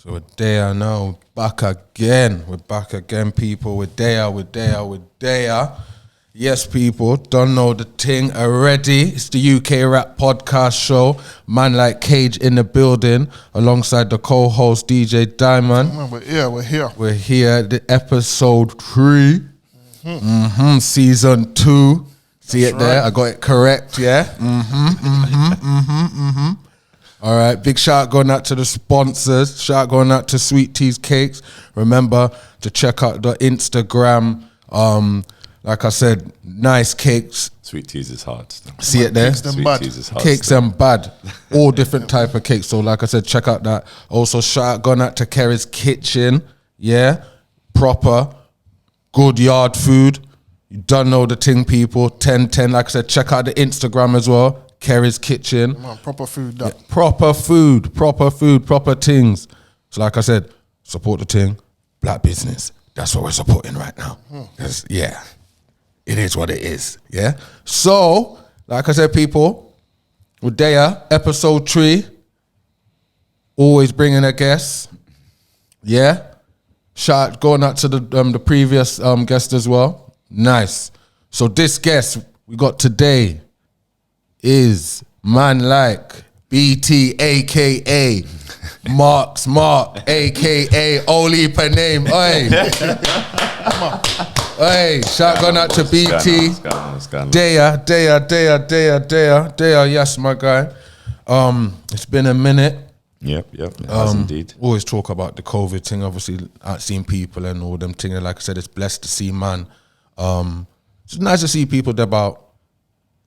So we're there now, back again. We're back again, people. We're there. Yes, people, don't know the thing already. It's the UK Rap Podcast Show. Man like Cage in the building, alongside the co-host DJ Diamond. We're here. We're here, the episode 3, season 2. See it there? I got it correct, yeah? All right, big shout going out to the sponsors. Shout going out to Sweet Teas Cakes. Remember to check out the Instagram. Like I said, nice cakes. Sweet Teas is hard still. See it there? Cakes Sweet bad. Teas is hard Cakes still. and bad. All different type of cakes. So like I said, check out that. Also, shout out going out to Kerry's Kitchen. Yeah, proper, good yard food. You don't know the thing, people. 10-10. Like I said, check out the Instagram as well. Kerry's Kitchen. Man, proper food. That. Yeah, proper food, proper things. So like I said, support the thing. Black business. That's what we're supporting right now. 'Cause, yeah, it is what it is. Yeah. So, like I said, people, we're there, episode 3. Always bringing a guest. Yeah. Shout going out to the previous guest as well. Nice. So this guest we got today is man like BT, aka Mark, aka Oli per name. Oi. Hey, shout going out to BT. What's going on? Daya, yes, my guy. It's been a minute. Yep, it has indeed. Always talk about the COVID thing, obviously, out seeing people and all them things. Like I said, it's blessed to see, man. It's nice to see people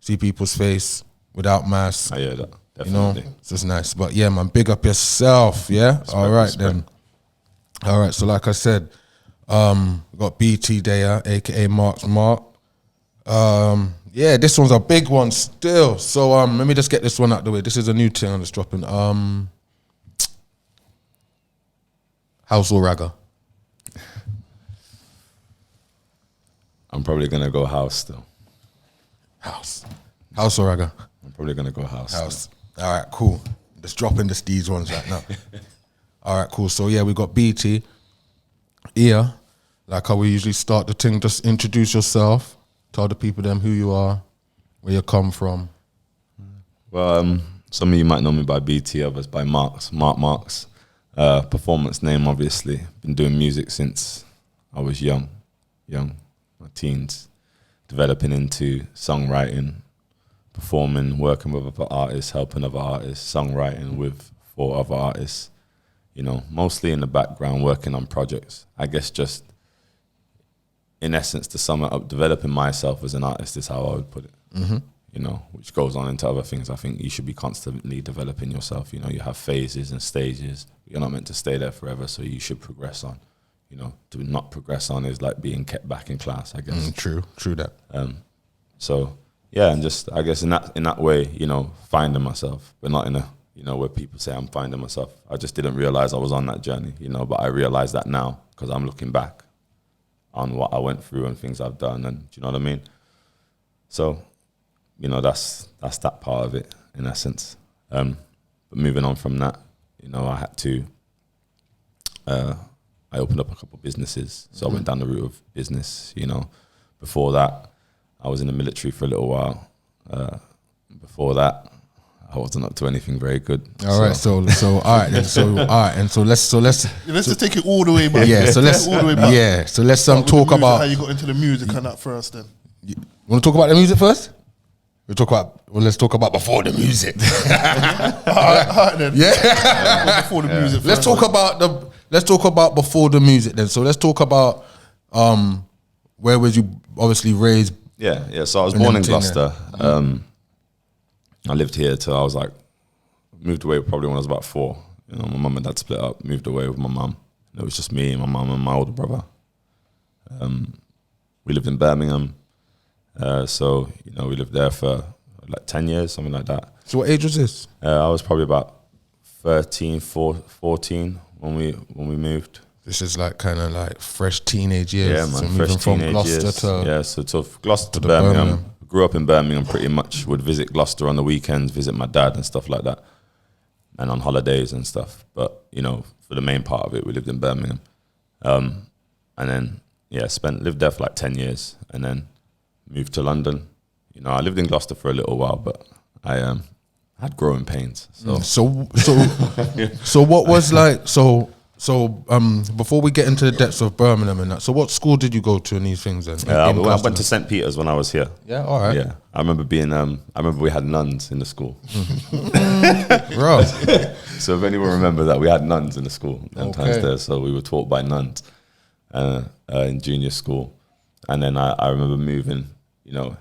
see people's face without masks. I hear that, You know, definitely. it's just nice. But yeah, man, big up yourself, yeah? All right, then. All right, so like I said, we got BT there, aka Mark. Yeah, this one's a big one still. So let me just get this one out the way. This is a new thing I'm just dropping. House or Ragga? I'm probably going to go house still. House or Ragga? I'm probably going to go house. House. All right, cool. Just dropping these ones right now. All right, cool. So yeah, we got BT. Here, like how we usually start the thing, just introduce yourself. Tell the people them who you are, where you come from. Well, some of you might know me by BT, others by Mark Marks. Performance name, obviously. Been doing music since I was young, my teens. Developing into songwriting, performing, working with other artists, helping other artists, songwriting for other artists. You know, mostly in the background, working on projects. I guess just, in essence, to sum it up, developing myself as an artist is how I would put it. You know, which goes on into other things. I think you should be constantly developing yourself. You know, you have phases and stages. You're not meant to stay there forever, so you should progress on. You know, to not progress on is like being kept back in class, I guess. True that. So yeah, and just I guess in that way, you know, finding myself, but not in a, you know, where people say I'm finding myself. I just didn't realize I was on that journey, you know, but I realize that now because I'm looking back on what I went through and things I've done, and do you know what I mean? So, you know, that's that part of it in essence. But moving on from that, you know, I had to. I opened up a couple of businesses, so I went down the route of business. You know, before that, I was in the military for a little while. Before that, I wasn't up to anything very good. All right, so all right, then. So let's Let's just take it all the way back. yeah, so let's all the way back. yeah, so let's Start with the talk music, about. how you got into the music and that first. Then Want to talk about the music first? Let's talk about before the music. all right then. Yeah. Before the music. Let's first. talk about before the music then. So let's talk about where was you obviously raised? Yeah. So I was And born in everything, Gloucester. I lived here till I was like, moved away probably when I was about 4. You know, my mum and dad split up, moved away with my mum. It was just me, my mum, and my older brother. We lived in Birmingham. So, you know, we lived there for like 10 years, something like that. So what age was this? I was probably about 14 when we moved. This is like kind of like fresh teenage years. Yeah, man, So fresh moving from teenage Gloucester years. to Yeah, so to Gloucester to the Birmingham. Birmingham. Grew up in Birmingham pretty much. Would visit Gloucester on the weekends, visit my dad and stuff like that, and on holidays and stuff. But you know, for the main part of it, we lived in Birmingham. And then, lived there for like 10 years and then moved to London. You know, I lived in Gloucester for a little while, but I had growing pains. So What was like, before we get into the depths of Birmingham and that, so what school did you go to and these things then? I went to St. Peter's when I was here. Yeah, all right. Yeah, I remember we had nuns in the school. Bro. So if anyone remember that, we had nuns in the school times there. So we were taught by nuns in junior school. And then I remember moving, you know,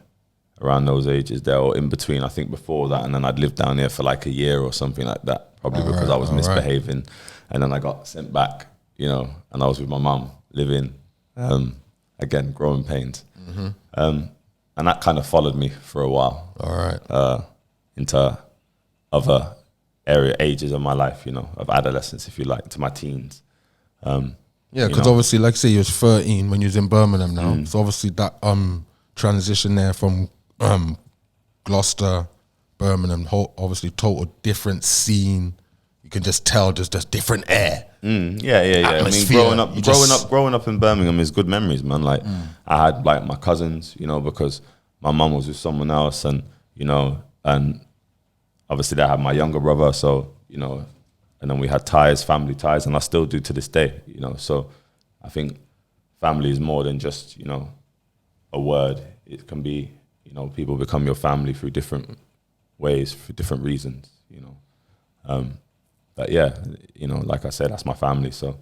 around those ages there or in between, I think before that. And then I'd lived down here for like a year or something like that, probably because I was misbehaving. And then I got sent back, you know, and I was with my mum living, again, growing pains. And that kind of followed me for a while. All right. Into other ages of my life, you know, of adolescence, if you like, to my teens. Yeah, because obviously, like I say, you was 13 when you was in Birmingham now. So obviously that transition there from Gloucester, Birmingham, obviously total different scene. You can just tell there's just different air. Yeah. Atmosphere. I mean, growing up in Birmingham is good memories, man. Like I had like my cousins, you know, because my mum was with someone else, and you know, and obviously I had my younger brother, so you know, and then we had family ties, and I still do to this day, you know. So I think family is more than just, you know, a word. It can be, you know, people become your family through different ways, for different reasons, you know. But yeah, you know, like I said, that's my family. So it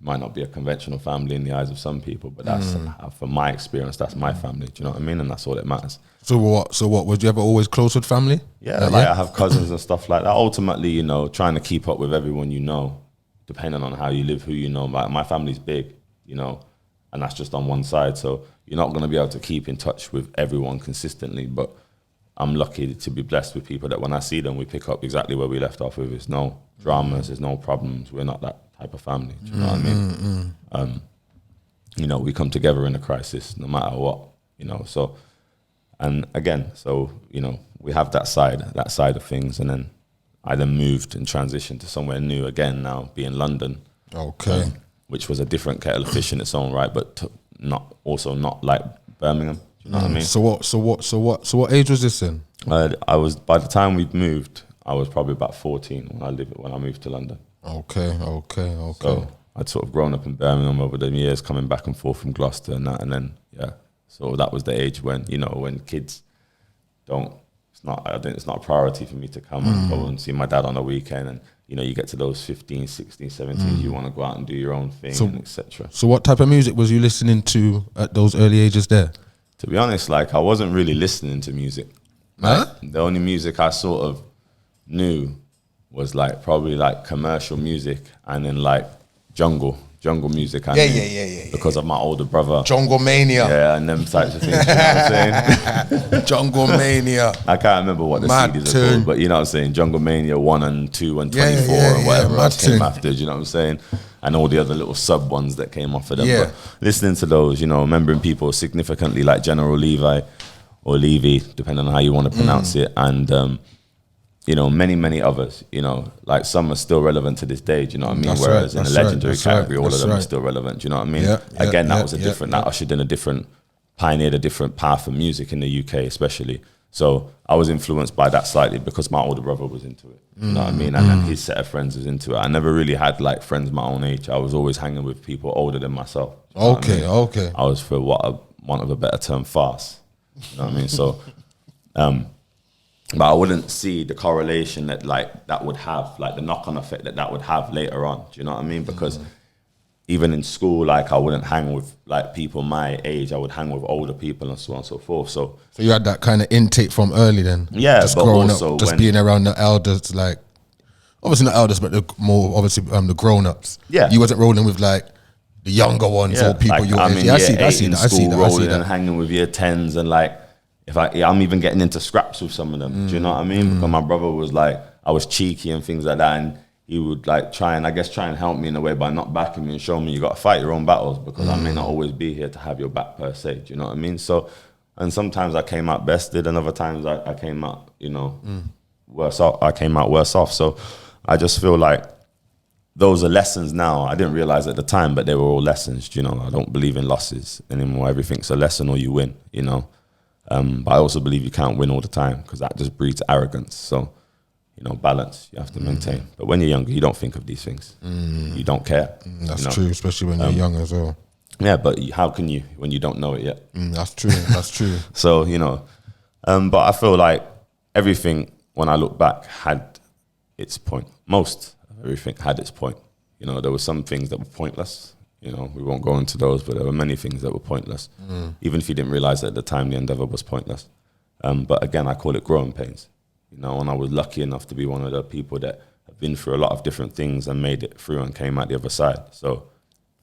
might not be a conventional family in the eyes of some people, but that's from my experience, that's my family. Do you know what I mean? And that's all that matters. So what? Was you ever always close with family? Yeah, I have cousins and stuff like that. Ultimately, you know, trying to keep up with everyone you know, depending on how you live, who you know. My family's big, you know, and that's just on one side. So you're not going to be able to keep in touch with everyone consistently, but I'm lucky to be blessed with people that when I see them, we pick up exactly where we left off with. There's no dramas, there's no problems. We're not that type of family. Do you know what I mean? You know, we come together in a crisis no matter what, you know. So, and again, so, you know, we have that side of things. And then I then moved and transitioned to somewhere new again now, being London. Okay. Which was a different kettle of fish in its own right, but not like Birmingham. You know what I mean? So what age was this in? I was, by the time we'd moved, I was probably about 14 when I moved to London. Okay. So I'd sort of grown up in Birmingham over the years, coming back and forth from Gloucester and that, and then so that was the age when, you know, when kids I think it's not a priority for me to come and go and see my dad on a weekend, and you know, you get to those 15, 16, 17, you want to go out and do your own thing, and etc. So what type of music was you listening to at those early ages there? To be honest, like I wasn't really listening to music. Like, the only music I sort of knew was like probably like commercial music, and then like jungle music. I knew because of my older brother. Jungle Mania. Yeah, and them types of things. You know what I'm saying? Jungle Mania. I can't remember what the CDs are called, but you know what I'm saying? Jungle Mania 1 and 2 and 24 and whatever else came after, you know what I'm saying? And all the other little sub ones that came off of them. Yeah. But listening to those, you know, remembering people significantly like General Levi or Levy, depending on how you want to pronounce it, and you know, many others, you know, like some are still relevant to this day, do you know what I mean? That's Whereas in the legendary category, all of them right. are still relevant, do you know what I mean? Yeah, Again, that was a yeah, different, that ushered in pioneered a different path of music in the UK especially. So I was influenced by that slightly because my older brother was into it, you know what I mean? And then his set of friends was into it. I never really had like friends my own age. I was always hanging with people older than myself. Okay. I was, for want of a better term, fast. You know what I mean? So, but I wouldn't see the correlation that would have, like the knock-on effect that would have later on. Do you know what I mean? Because even in school, like I wouldn't hang with like people my age. I would hang with older people and so on and so forth. So you had that kind of intake from early then? Yeah, just but growing also up, just being around the elders, like obviously not elders, but the more obviously the grown-ups. Yeah. You wasn't rolling with like the younger ones or people like, your I'm age. in Yeah, I year see 8 that. in school, rolling and that. hanging with year 10s, and like I'm even getting into scraps with some of them. Do you know what I mean? Because my brother was like, I was cheeky and things like that, and he would like try and help me in a way by not backing me and showing me you got to fight your own battles, because I may not always be here to have your back per se. Do you know what I mean? So, and sometimes I came out bested, and other times I came out, you know, worse off. I came out worse off. So I just feel like those are lessons now. I didn't realize at the time, but they were all lessons. You know, I don't believe in losses anymore. Everything's a lesson or you win, you know. But I also believe you can't win all the time because that just breeds arrogance. So, you know, balance you have to maintain. But when you're younger, you don't think of these things. You don't care. That's you know? true, especially when you're young as well. Yeah, but how can you when you don't know it yet? That's true. That's true. So, you know, but I feel like everything, when I look back, had its point. Most of everything had its point. You know, there were some things that were pointless. You know, we won't go into those, but there were many things that were pointless. Even if you didn't realize at the time the endeavor was pointless. But again, I call it growing pains. You know, and I was lucky enough to be one of the people that have been through a lot of different things and made it through and came out the other side. So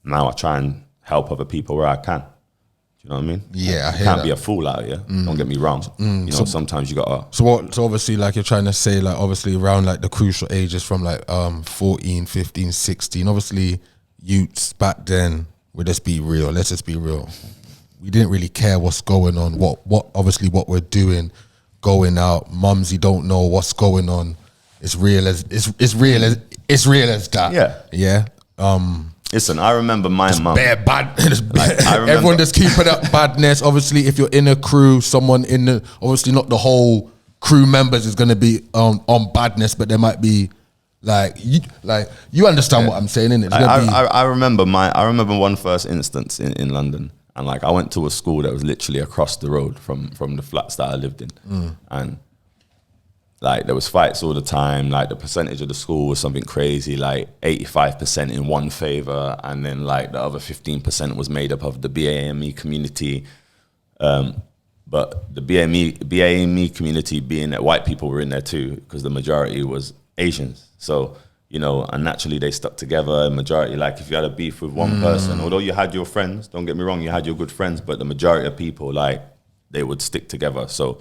now I try and help other people where I can. Do you know what I mean? Yeah, I you hear can't that. be a fool out here. Don't get me wrong. You know, sometimes you gotta. So obviously, like you're trying to say, like obviously around like the crucial ages from like 14, 15, 16. Obviously, youths back then, let's just be real. We didn't really care what's going on. What obviously what we're doing, going out. Mumsy don't know what's going on. It's real as that. Yeah. Yeah. Listen, I remember my mum. Bare bad. I remember- Everyone just keeping up badness. Obviously, if you're in a crew, someone in the obviously not the whole crew members is going to be on badness, but there might be like you understand what I'm saying, innit? I remember one first instance in London, and like I went to a school that was literally across the road from the flats that I lived in, and like there was fights all the time. Like the percentage of the school was something crazy, like 85% in one favor, and then like the other 15% was made up of the BAME community. But the BAME community, being that white people were in there too, because the majority was Asians. So, you know, and naturally they stuck together. Majority, like if you had a beef with one person, although you had your friends, don't get me wrong, you had your good friends, but the majority of people, like, they would stick together. So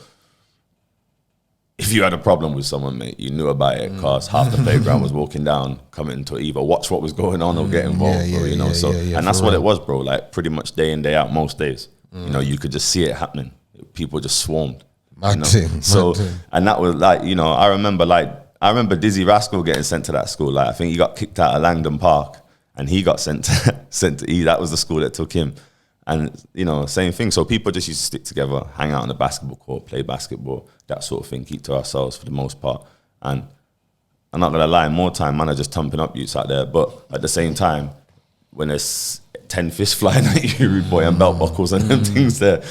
if you had a problem with someone, mate, you knew about it because half the playground was walking down, coming to either watch what was going on or get involved, bro, you know. And that's what it was, bro. Like pretty much day in, day out, most days. You know, you could just see it happening. People just swarmed. Mad You know? thing, So, mad thing. and that was like, you know, I remember Dizzy Rascal getting sent to that school. Like I think he got kicked out of Langdon Park, and he got sent to E. That was the school that took him. And, you know, same thing. So people just used to stick together, hang out on the basketball court, play basketball, that sort of thing, keep to ourselves for the most part. And I'm not going to lie, more time, man, are just thumping up youths out there. But at the same time, when there's 10 fists flying at you, rude boy, and belt buckles and them things there,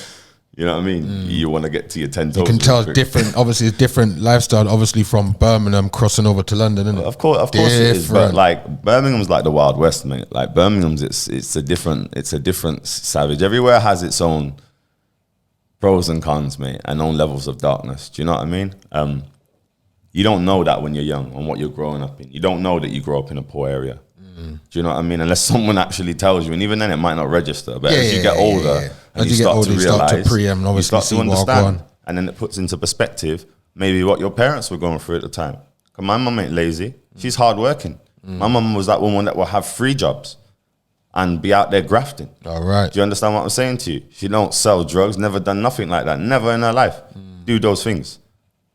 you know what I mean? You want to get to your 10 toes. You can tell real quick. different. Obviously, it's different lifestyle. Obviously, from Birmingham crossing over to London, isn't it? Of course it is. But Different. like Birmingham's like the Wild West, mate. Like Birmingham's, it's a different savage. Everywhere has its own pros and cons, mate, and own levels of darkness. Do you know what I mean? You don't know that when you're young and what you're growing up in. You don't know that you grow up in a poor area. Do you know what I mean? Unless someone actually tells you, and even then it might not register. But as you get older, and As you you get start older, to you start to realize, preempt and you obviously start to see what are understand, going. and then it puts into perspective maybe what your parents were going through at the time. Because my mum ain't lazy; she's hardworking. My mum was that woman that will have 3 jobs and be out there grafting. All right. Do you understand what I'm saying to you? She don't sell drugs, never done nothing like that, never in her life do those things.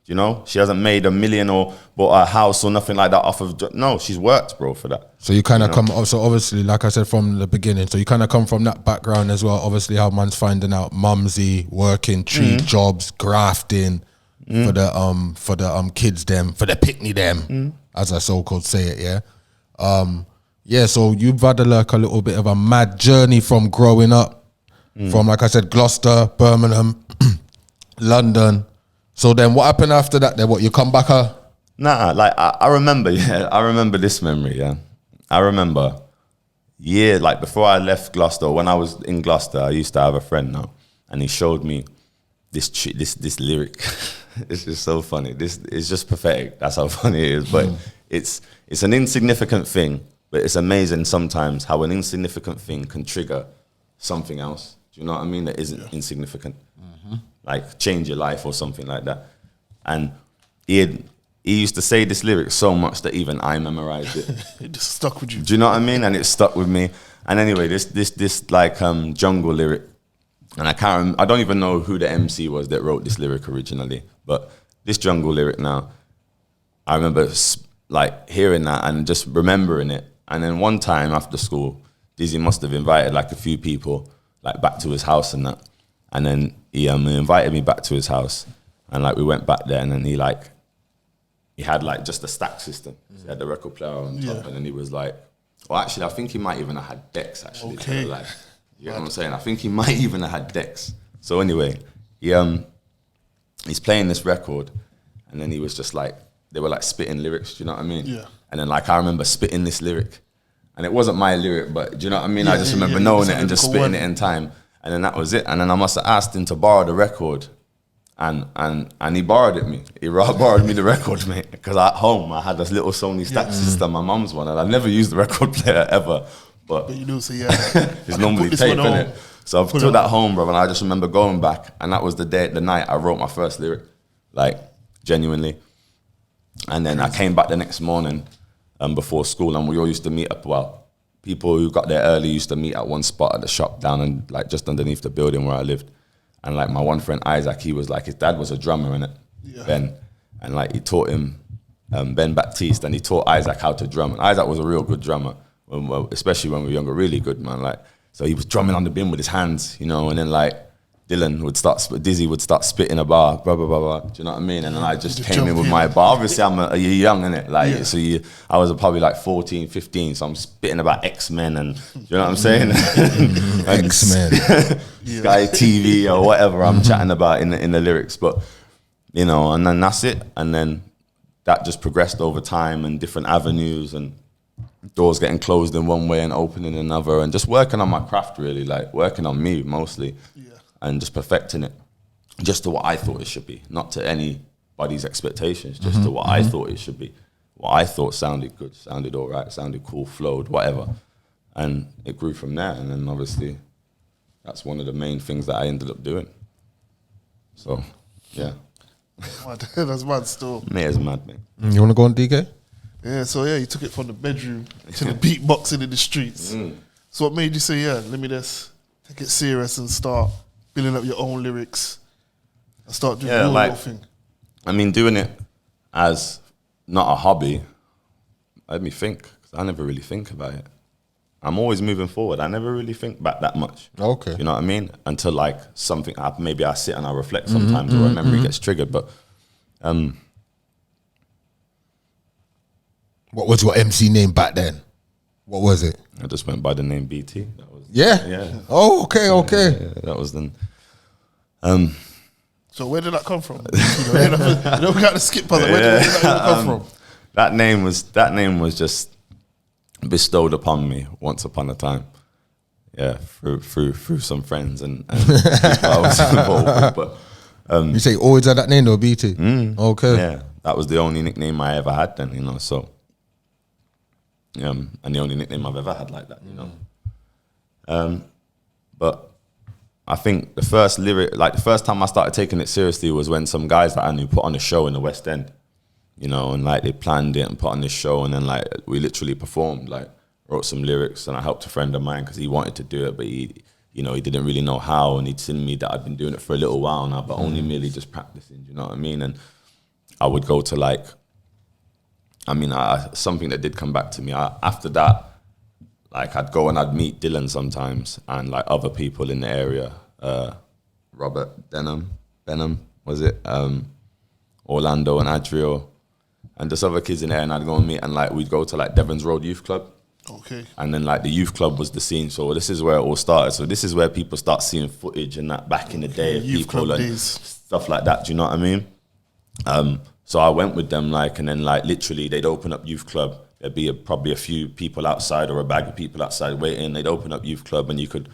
You know, she hasn't made $1 million or bought a house or nothing like that off of. No, she's worked, bro, for that. So you kind of come. So obviously, like I said from the beginning, so you kind of come from that background as well. Obviously, how man's finding out mumsy, working, tree jobs, grafting for the kids them, for the pickney them, as I so called say it. Yeah. So you've had like a little bit of a mad journey from growing up, from like I said, Gloucester, Birmingham, London. So then, what happened after that? Then what you come back? Nah, like I remember, I remember this memory, I remember like before I left Gloucester, when I was in Gloucester, I used to have a friend now, and he showed me this lyric. It's just so funny. This is just pathetic. That's how funny it is. But it's an insignificant thing, but it's amazing sometimes how an insignificant thing can trigger something else. Do you know what I mean? That isn't insignificant. Like change your life or something like that. And he used to say this lyric so much that even I memorized it. It just stuck with you. Do you know what I mean? And it stuck with me. And anyway, this like jungle lyric, and I don't even know who the MC was that wrote this lyric originally, but this jungle lyric now, I remember like hearing that and just remembering it And then one time after school, Dizzy must have invited like a few people like back to his house and that. And then he invited me back to his house, and like we went back there, and then he had like just a stack system. So he had the record player on top, and then he was like, well, actually, I think he might even have had decks actually. Okay. So, like, you know what I'm saying? I think he might even have had decks. So anyway, he's playing this record, and then he was just like, they were like spitting lyrics, do you know what I mean? Yeah. And then like I remember spitting this lyric, and it wasn't my lyric, but do you know what I mean? I just remember knowing it and just spitting it in time, and then that was it. And then I must have asked him to borrow the record, and he borrowed it me. He borrowed me the record, mate, because at home I had this little Sony stack system, my mum's one, and I never used the record player ever. But you know, so it's normally tape, innit? So I took that home, bro, and I just remember going back, and that was the night I wrote my first lyric, like genuinely. And then I came back the next morning before school, and we all used to meet up. Well, people who got there early used to meet at one spot at the shop down and like just underneath the building where I lived. And like my one friend Isaac, he was like, his dad was a drummer in it, Ben, and like he taught him Ben Baptiste, and he taught Isaac how to drum. And Isaac was a real good drummer, especially when we were younger, really good, man. Like, so he was drumming on the bin with his hands, you know, and then like Dizzy would start spitting a bar, blah, blah, blah, blah. Do you know what I mean? And then I just came in with my bar. Obviously, you're young, innit? Like, so I was probably like 14, 15, so I'm spitting about X-Men and, do you know what I'm saying? X-Men. Sky TV or whatever I'm chatting about in the lyrics. But, you know, and then that's it. And then that just progressed over time and different avenues and doors getting closed in one way and opening in another, and just working on my craft, really, like working on me mostly. And just perfecting it just to what I thought it should be, not to anybody's expectations, just to what I thought it should be. What I thought sounded good, sounded all right, sounded cool, flowed, whatever. And it grew from there. And then obviously that's one of the main things that I ended up doing. So, yeah. That's mad still. Mate is mad, mate. You want to go on, DK? Yeah, so yeah, you took it from the bedroom to the beatboxing in the streets. So what made you say, yeah, let me just take it serious and start building up your own lyrics and start doing your own thing? I mean, doing it as not a hobby, let me think, 'cause I never really think about it. I'm always moving forward. I never really think back that much. Okay. You know what I mean? Until like something, maybe I sit and I reflect sometimes or a memory gets triggered. But what was your MC name back then? What was it? I just went by the name BT. That was, Yeah? Oh, okay. yeah, that was then. So where did that come from? you know, we got to skip past it. Where did that come from? That name was just bestowed upon me once upon a time. Yeah, through some friends and people I was involved with. But You say always had that name though, BT? Okay. yeah, that was the only nickname I ever had then, you know, so and the only nickname I've ever had like that, you know. But I think the first time I started taking it seriously was when some guys that I knew put on a show in the West End, you know, and like they planned it and put on this show, and then like we literally performed, like wrote some lyrics, and I helped a friend of mine because he wanted to do it, but he didn't really know how, and he'd seen me that I'd been doing it for a little while now, but only merely just practicing, you know what I mean? And I would go to like, something that did come back to me, after that, like I'd go and I'd meet Dylan sometimes and like other people in the area, Robert Benham, was it? Orlando and Adriel, and just other kids in there, and I'd go and meet, and like we'd go to like Devon's Road Youth Club. Okay. And then like the youth club was the scene, so this is where it all started. So this is where people start seeing footage and that back in the day of Youth people club and days. stuff like that. Do you know what I mean? So I went with them, like, and then like literally they'd open up youth club. There'd be probably a few people outside or a bag of people outside waiting. They'd open up youth club, and you could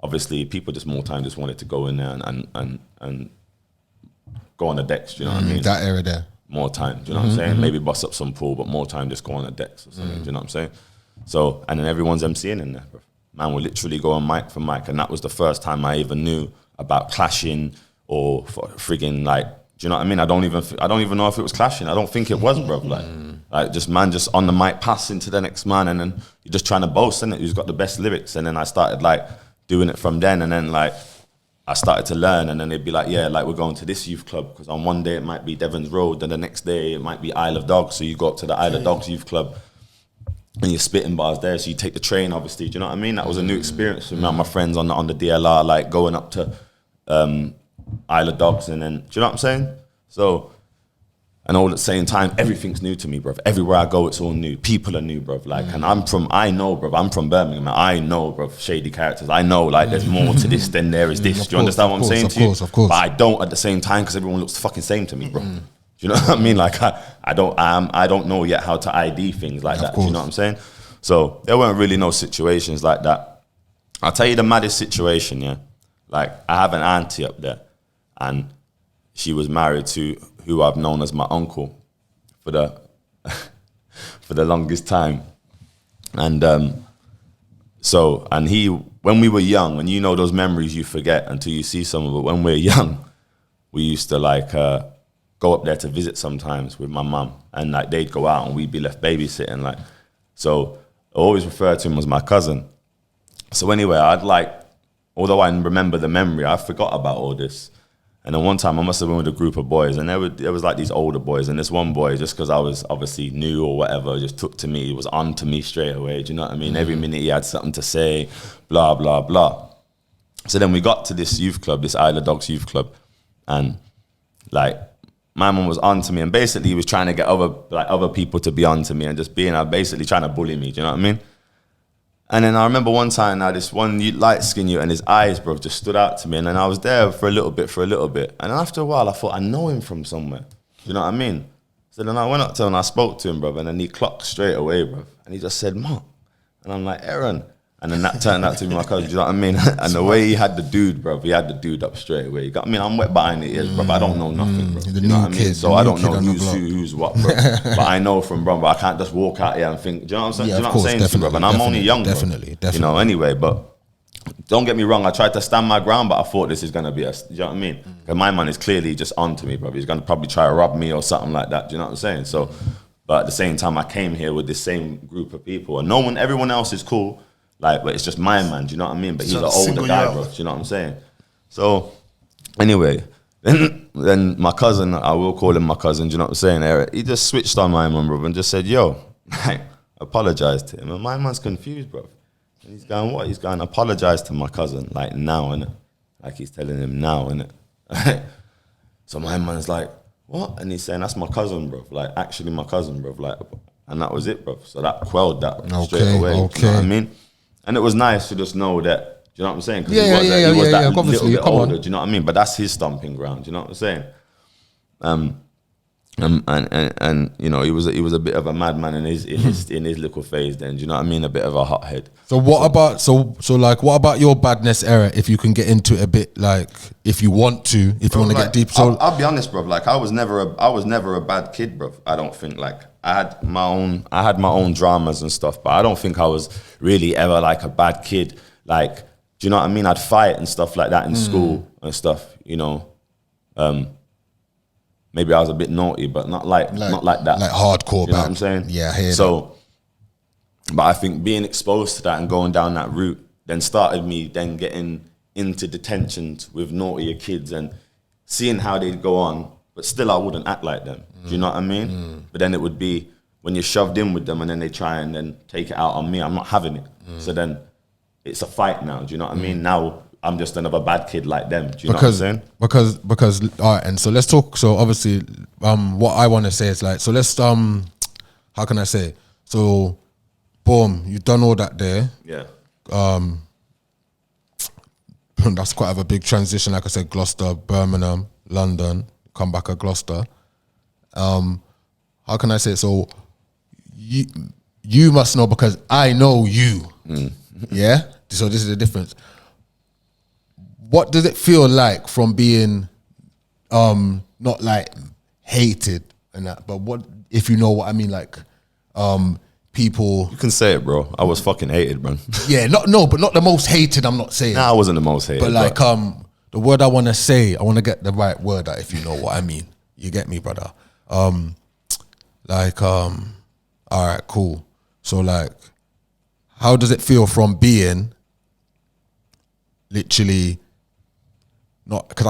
obviously people just more time just wanted to go in there and go on the decks. Do you know what I mean? That area there. More time, do you know what I'm saying? Maybe bust up some pool, but more time just go on the decks or something, do you know what I'm saying? So, and then everyone's MCing in there, bro. Man will literally go on mic for mic, and that was the first time I even knew about clashing or frigging like, do you know what I mean? I don't even know if it was clashing. I don't think it was, bro. Like just man just on the mic passing to the next man, and then you're just trying to boast, innit? Who's got the best lyrics? And then I started like doing it from then, and then like I started to learn, and then they'd be like, yeah, like we're going to this youth club, because on one day it might be Devon's Road, and the next day it might be Isle of Dogs, so you go up to the Isle of Dogs youth club. and you're spitting bars there. So you take the train, obviously. Do you know what I mean? That was a new experience for me and my friends on the DLR, like going up to Isle of Dogs, and then, do you know what I'm saying? So, and all at the same time, everything's new to me, bruv. Everywhere I go, it's all new. People are new, bruv. Like, and I know, bruv, I'm from Birmingham. I know, bruv, shady characters. I know, like, there's more to this than there is this. Do you understand what I'm saying to you? Of course. But I don't at the same time, because everyone looks the fucking same to me, bro. Do you know what I mean? Like, I don't know yet how to ID things like that. Do you know what I'm saying? So there weren't really no situations like that. I'll tell you the maddest situation, yeah? Like, I have an auntie up there, and she was married to who I've known as my uncle for the for the longest time. And and he, when we were young, and you know those memories you forget until you see some of it. When we're young, we used to like go up there to visit sometimes with my mum, and like they'd go out and we'd be left babysitting. Like, so I always referred to him as my cousin. So anyway, although I remember the memory, I forgot about all this. And then one time I must have been with a group of boys, and there was like these older boys, and this one boy, just because I was obviously new or whatever, just took to me. He was on to me straight away. Do you know what I mean? Every minute he had something to say, blah, blah, blah. So then we got to this youth club, this Isle of Dogs youth club, and like my mum was on to me, and basically he was trying to get other people to be on to me, and just basically trying to bully me. Do you know what I mean? And then I remember one time now, this one light-skinned youth, and his eyes, bro, just stood out to me. And then I was there for a little bit. And after a while, I thought, I know him from somewhere. You know what I mean? So then I went up to him and I spoke to him, bro. And then he clocked straight away, bro. And he just said, Mark. And I'm like, Aaron. And then that turned out to be my cousin, do you know what I mean? And the way he had the dude, bro, he had the dude up straight away. I mean, I'm wet behind the ears, bro, but I don't know nothing, bro. You know what I mean? So I don't know who's what, bro. But I know from bro, but I can't just walk out here and think, do you know what I'm saying? Yeah, do you know what I'm saying to you, bro? And I'm only young, bro. Definitely. You know, anyway, but don't get me wrong, I tried to stand my ground, but I thought this is going to be do you know what I mean? Because my man is clearly just on to me, bro. He's going to probably try to rob me or something like that, do you know what I'm saying? So, but at the same time, I came here with the same group of people, and everyone else is cool. Like, but it's just my man, do you know what I mean? But he's an older guy, bro, do you know what I'm saying? So, anyway, then my cousin, I will call him my cousin, do you know what I'm saying, Eric? He just switched on my man, bro, and just said, yo, like, apologize to him. And my man's confused, bro. And he's going, what? He's going, apologize to my cousin, like, now, innit? Like, he's telling him now, innit? So my man's like, what? And he's saying, that's my cousin, bro. Like, actually my cousin, bro. Like, and that was it, bro. So that quelled that straight away. Okay. You know what I mean? And it was nice to just know that, do you know what I'm saying? Because Yeah, he was that obviously, little bit come on. older, do you know what I mean? But that's his stomping ground, do you know what I'm saying? And you know, he was a bit of a madman in his little phase then, do you know what I mean? A bit of a hothead. So what about your badness era? If you can get into it a bit, like if you want to get deep. So I'll be honest, bro. Like I was never a bad kid, bro. I don't think. Like I had my own dramas and stuff, but I don't think I was really ever like a bad kid. Like, do you know what I mean? I'd fight and stuff like that in school and stuff. You know, maybe I was a bit naughty, but not like that. Like hardcore. You know what I'm saying? Yeah, I hear so, but I think being exposed to that and going down that route then started me then getting into detentions with naughtier kids and seeing how they'd go on, but still I wouldn't act like them. Do you know what I mean? But then it would be when you're shoved in with them and then they try and then take it out on me, I'm not having it. So then it's a fight now. Do you know what I mean? Now I'm just another bad kid like them. Do you know what I'm saying? Because all right, and so let's talk. So obviously, what I want to say is like, so let's how can I say? So, boom, you've done all that there. Yeah. That's quite of a big transition. Like I said, Gloucester, Birmingham, London, come back at Gloucester. How can I say it? So you must know because I know you. Yeah. So this is the difference. What does it feel like from being not like hated and that, but what if you know what I mean? Like people. You can say it, bro. I was fucking hated, man. Yeah, but not the most hated. I'm not saying. Nah, I wasn't the most hated. But like the word I want to say, I want to get the right word out. If you know what I mean, you get me, brother. All right, cool. So like, how does it feel from being literally not because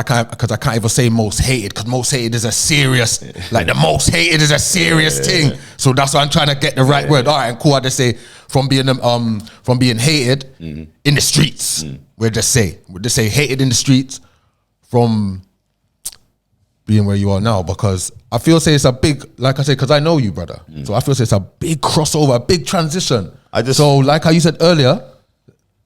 I can't even say most hated, because most hated is a serious, like the most hated is a serious thing. So that's why I'm trying to get the right word. All right, cool. I just say from being hated in the streets. We'll just say hated in the streets from being where you are now, because I feel it's a big, like I say, because I know you, brother. So I feel it's a big crossover, a big transition. So like how you said earlier,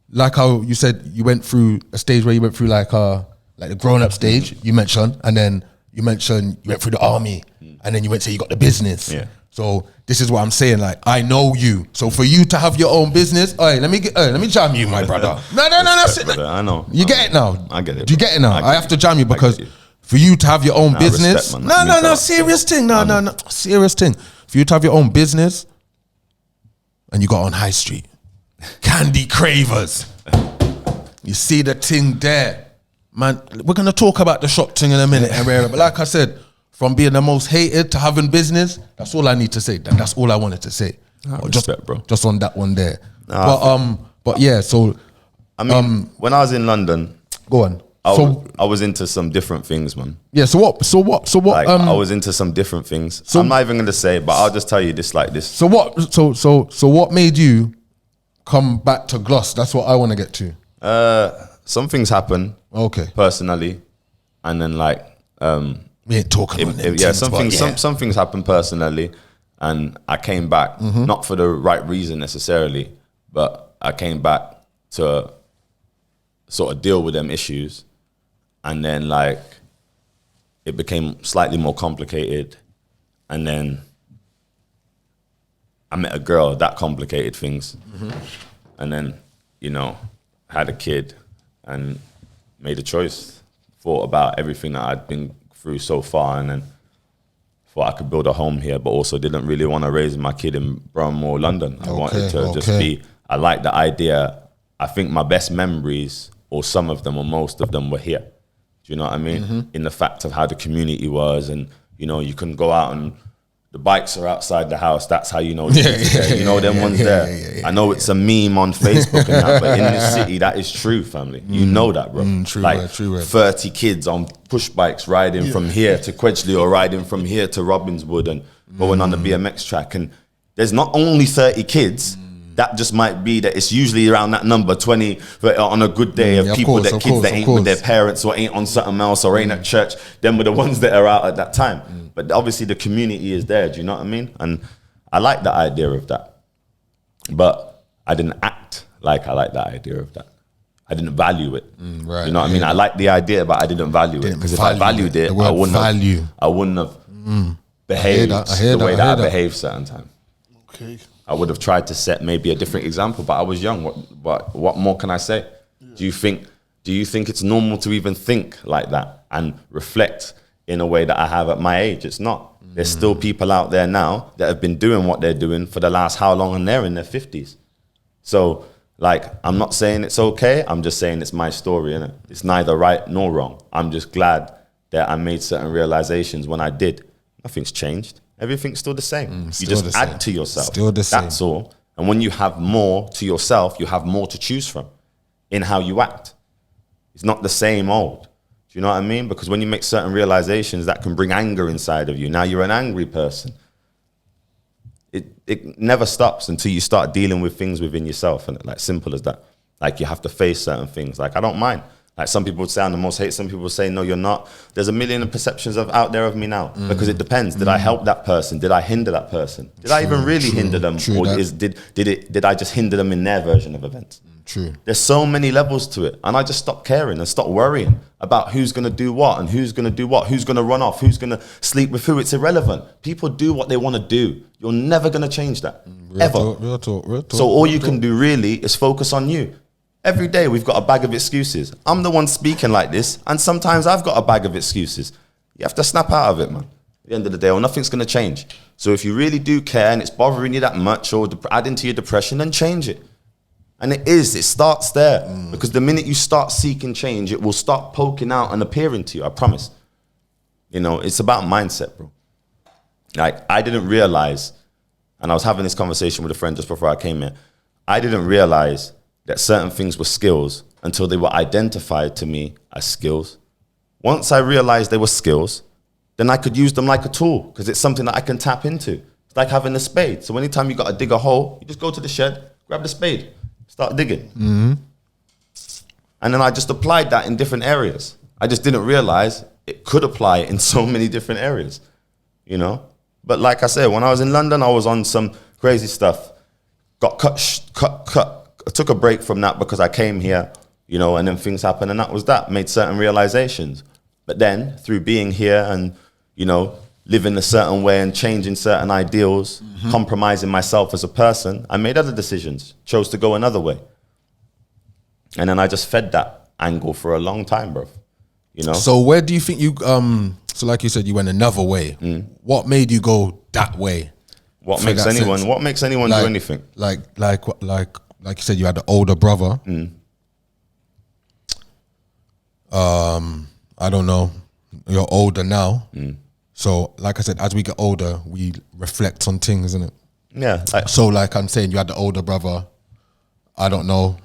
like how you said you went through a stage where you went through like the grown-up stage, you mentioned, and then you mentioned you went through the army, and then you went to you got the business. Yeah. So this is what I'm saying. Like, I know you. So for you to have your own business, let me jam you, my brother. No. Brother, I know. You get it now. I get it. Do you get it now? I have to jam you because for you to have your own business. Respect, man. No. Serious thing. No. Serious thing. For you to have your own business, and you got on High Street, Candy Cravers. You see the thing there, man. We're gonna talk about the shop thing in a minute, but like I said, from being the most hated to having business, that's all I need to say. That's all I wanted to say. Respect, bro. Just on that one there. But yeah. So, I mean, when I was in London, go on. I was into some different things, man. Yeah. So what? Like, I was into some different things. So I'm not even gonna say, but I'll just tell you this like this. So what? So what made you come back to Gloss? That's what I want to get to. Some things happen. Okay. Personally, and then like we ain't talking about them yeah, things, some things happen personally, and I came back not for the right reason necessarily, but I came back to sort of deal with them issues, and then like it became slightly more complicated, and then I met a girl that complicated things, and then had a kid and made a choice, thought about everything that I'd been through so far, and then thought I could build a home here, but also didn't really want to raise my kid in Brownmoor, London. I wanted to just be, I like the idea. I think my best memories, or some of them or most of them, were here. Do you know what I mean? In the fact of how the community was, and you can go out and the bikes are outside the house. That's how you know. Them ones there. I know it's a meme on Facebook and that, but in this city, that is true, family. You know that, bro. True word. 30 kids on push bikes riding from here to Quedgeley, or riding from here to Robbinswood, and going on the BMX track. And there's not only 30 kids. That just might be that it's usually around that number, 20 on a good day of people that ain't with their parents, or ain't on something else, or ain't at church. Them were the ones that are out at that time. But obviously the community is there, do you know what I mean? And I like the idea of that. But I didn't act like I like the idea of that. I didn't value it. Right. You know what I mean? I like the idea, but I didn't value it. Because if I valued it, I wouldn't have behaved the way that I behaved certain time. Okay. I would have tried to set maybe a different example, but I was young. What more can I say? Yeah. Do you think it's normal to even think like that and reflect in a way that I have at my age? It's not. There's still people out there now that have been doing what they're doing for the last how long, and they're in their 50s. So, like, I'm not saying it's okay. I'm just saying it's my story, innit? It's neither right nor wrong. I'm just glad that I made certain realizations when I did. Nothing's changed. Everything's still the same. You just add to yourself. Still the same. That's all. And when you have more to yourself, you have more to choose from in how you act. It's not the same old. Do you know what I mean? Because when you make certain realizations, that can bring anger inside of you. Now you're an angry person. It never stops until you start dealing with things within yourself. And like, simple as that. Like, you have to face certain things. Like, I don't mind. Like, some people would say I'm the most hate. Some people would say, no, you're not. There's a million perceptions out there of me now, because it depends. Did I help that person? Did I hinder that person? Did I even really hinder them? Or did I just hinder them in their version of events? True. There's so many levels to it. And I just stopped caring and stopped worrying about who's going to do what and who's going to do what, who's going to run off, who's going to sleep with who. It's irrelevant. People do what they want to do. You're never going to change that. Real talk. So all you can do really is focus on you. Every day we've got a bag of excuses. I'm the one speaking like this, and sometimes I've got a bag of excuses. You have to snap out of it, man. At the end of the day, nothing's going to change. So if you really do care and it's bothering you that much, or adding to your depression, then change it. And it starts there. Because the minute you start seeking change, it will start poking out and appearing to you, I promise. It's about mindset, bro. Like, I didn't realize, and I was having this conversation with a friend just before I came here, I didn't realize that certain things were skills until they were identified to me as skills. once I realized they were skills, then I could use them like a tool because it's something that I can tap into. It's like having a spade. So anytime you got to dig a hole, you just go to the shed, grab the spade, start digging. Mm-hmm. And then I just applied that in different areas. I just didn't realize it could apply in so many different areas, you know? But like I said, when I was in London, I was on some crazy stuff. Got cut. I took a break from that because I came here, you know, and then things happened, and that was that. Made certain realizations. But then, through being here and, you know, living a certain way and changing certain ideals, compromising myself as a person, I made other decisions, chose to go another way. And then I just fed that angle for a long time, bro. You know? So where do you think you, so like you said, you went another way. What made you go that way? What makes anyone do anything? Like you said, you had an older brother. I don't know. You're older now. So, like I said, as we get older, we reflect on things, isn't it? Yeah. So, like I'm saying, you had the older brother, I don't know,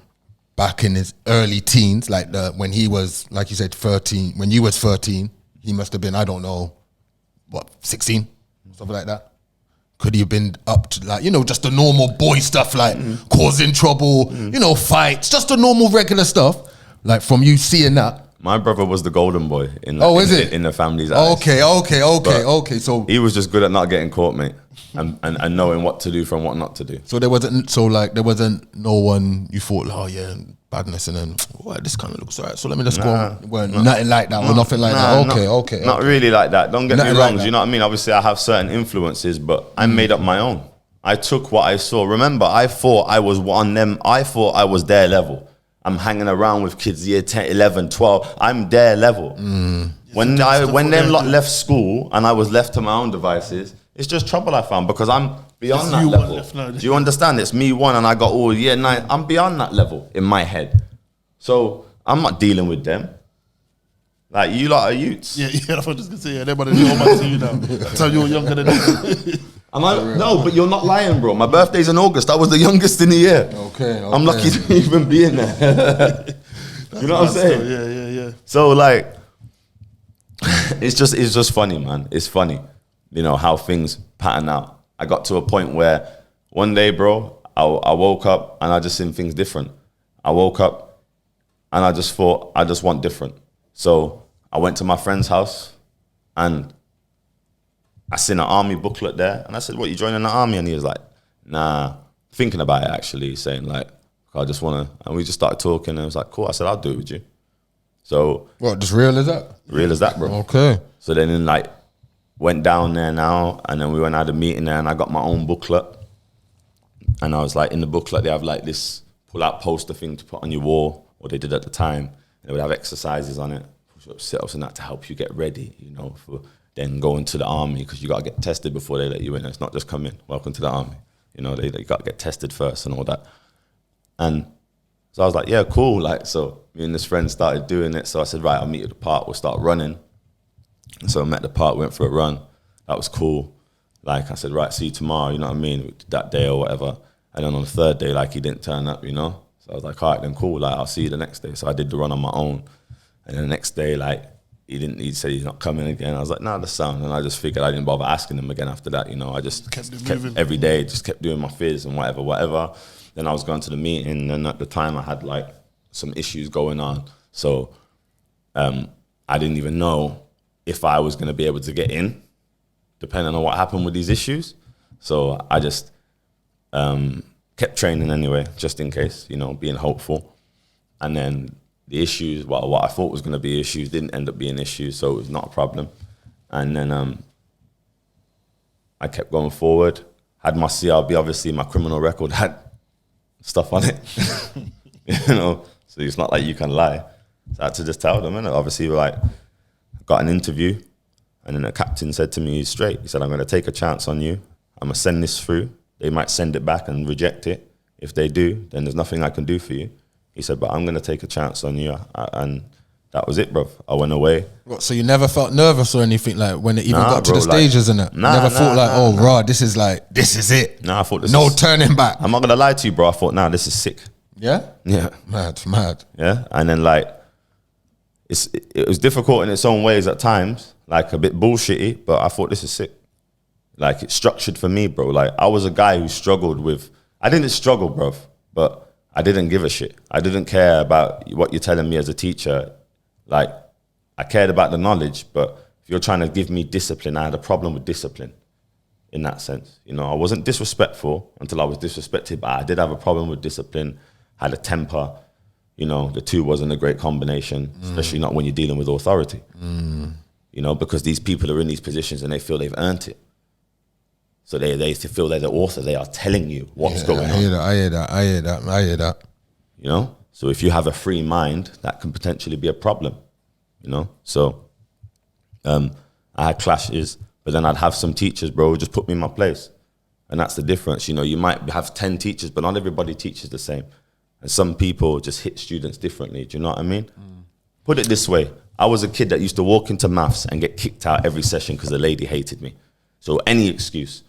back in his early teens, like when he was, like you said, 13. When you was 13, he must have been, I don't know, what, 16? Something like that. Could he have been up to, like, you know, just the normal boy stuff, like causing trouble, you know, fights, just the normal regular stuff. Like, from you seeing that. My brother was the golden boy in the family's eyes. Okay. So he was just good at not getting caught, mate, and knowing what to do from what not to do. So there wasn't no one you thought, oh yeah, badness, and then well, this kind of looks alright. So let me just go on. Well, nothing like that or nothing like that. Okay. Not really like that. Don't get me wrong. Like You know what I mean? Obviously, I have certain influences, but I made up my own. I took what I saw. Remember, I thought I was one them. I thought I was their level. I'm hanging around with kids year 10, 11, 12. I'm their level. When them lot left school and I was left to my own devices, it's just trouble I found because I'm beyond that level. Do you understand? It's me one and I got all year 9. I'm beyond that level in my head. So I'm not dealing with them. Like, you lot are youths. Yeah, that's what I was just going to say. Yeah, they're about to be older to you now. That's how you're younger than them. No, but you're not lying, bro. My birthday's in August. I was the youngest in the year. Okay. I'm lucky to even be in there. You know what I'm saying? Yeah. So, like, it's just funny, man. It's funny, you know, how things pattern out. I got to a point where one day, bro, I woke up and I just seen things different. I woke up and I just thought, I just want different. So I went to my friend's house and I seen an army booklet there, and I said, what, you joining the army? And he was like, nah, thinking about it actually, saying like, I just want to, and we just started talking, and I was like, cool. I said, I'll do it with you. So. What, just real as that? Real as that, bro. Okay. So then like, went down there now, and then we went and had a meeting there, and I got my own booklet. And I was like, in the booklet, they have like this pull-out poster thing to put on your wall, or they did at the time. And they would have exercises on it, push-ups, sit-ups, and that to help you get ready, you know, for then going to the army, because you got to get tested before they let you in. It's not just come in, welcome to the army. You know, they got to get tested first and all that. And so I was like, yeah, cool. Like, so me and this friend started doing it. So I said, right, I'll meet you at the park. We'll start running. And so I met at the park, went for a run. That was cool. Like, I said, right, see you tomorrow, you know what I mean? That day or whatever. And then on the third day, like, he didn't turn up, you know? So I was like, all right, then cool. Like, I'll see you the next day. So I did the run on my own. And then the next day, like, he said he's not coming again. I was like, nah, that's sound. And I just figured I didn't bother asking him again after that, you know. I just kept every day, just kept doing my fizz and whatever. Then I was going to the meeting, and at the time I had like some issues going on. So I didn't even know if I was going to be able to get in, depending on what happened with these issues. So I just kept training anyway, just in case, you know, being hopeful. And then the issues, what I thought was going to be issues, didn't end up being issues, so it was not a problem. And then I kept going forward. Had my CRB, obviously, my criminal record had stuff on it, you know, so it's not like you can lie. So I had to just tell them, and obviously, like, got an interview, and then the captain said to me straight, he said, I'm going to take a chance on you. I'm going to send this through. They might send it back and reject it. If they do, then there's nothing I can do for you. He said, but I'm going to take a chance on you. And that was it, bro. I went away. What, so you never felt nervous or anything, like, when it even got to the stages, and it? Never thought like, raw, this is it. Nah, I thought no turning back. I'm not going to lie to you, bro. I thought, nah, this is sick. Yeah? Yeah. Mad. Yeah. And then, like, it was difficult in its own ways at times, like a bit bullshitty, but I thought this is sick. Like it's structured for me, bro. Like I was a guy who struggled with, I didn't struggle, bro, but I didn't give a shit. I didn't care about what you're telling me as a teacher. Like I cared about the knowledge, but if you're trying to give me discipline, I had a problem with discipline in that sense. You know, I wasn't disrespectful until I was disrespected, but I did have a problem with discipline, had a temper. You know, the two wasn't a great combination, especially not when you're dealing with authority. You know, because these people are in these positions and they feel they've earned it. So they feel they're the author. They are telling you what's going on. I hear that. You know? So if you have a free mind, that can potentially be a problem. You know? So I had clashes, but then I'd have some teachers, bro, who just put me in my place. And that's the difference. You know, you might have 10 teachers, but not everybody teaches the same. And some people just hit students differently. Do you know what I mean? Put it this way. I was a kid that used to walk into maths and get kicked out every session because the lady hated me. So any excuse.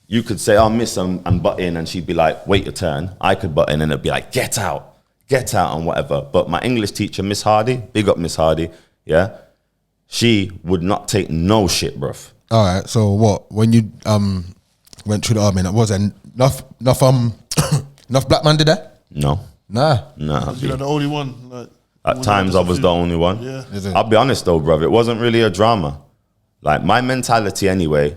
You could say, oh, miss, and butt in, and she'd be like, wait your turn. I could butt in, and it'd be like, get out, and whatever. But my English teacher, Miss Hardy, big up Miss Hardy, yeah, she would not take no shit, bruv. All right, so what, when you went through the army, was there enough black man did that? No. Nah. You're the only one. Like, at times I was the only one. Yeah. Is it? I'll be honest though, bruv, it wasn't really a drama. Like my mentality anyway,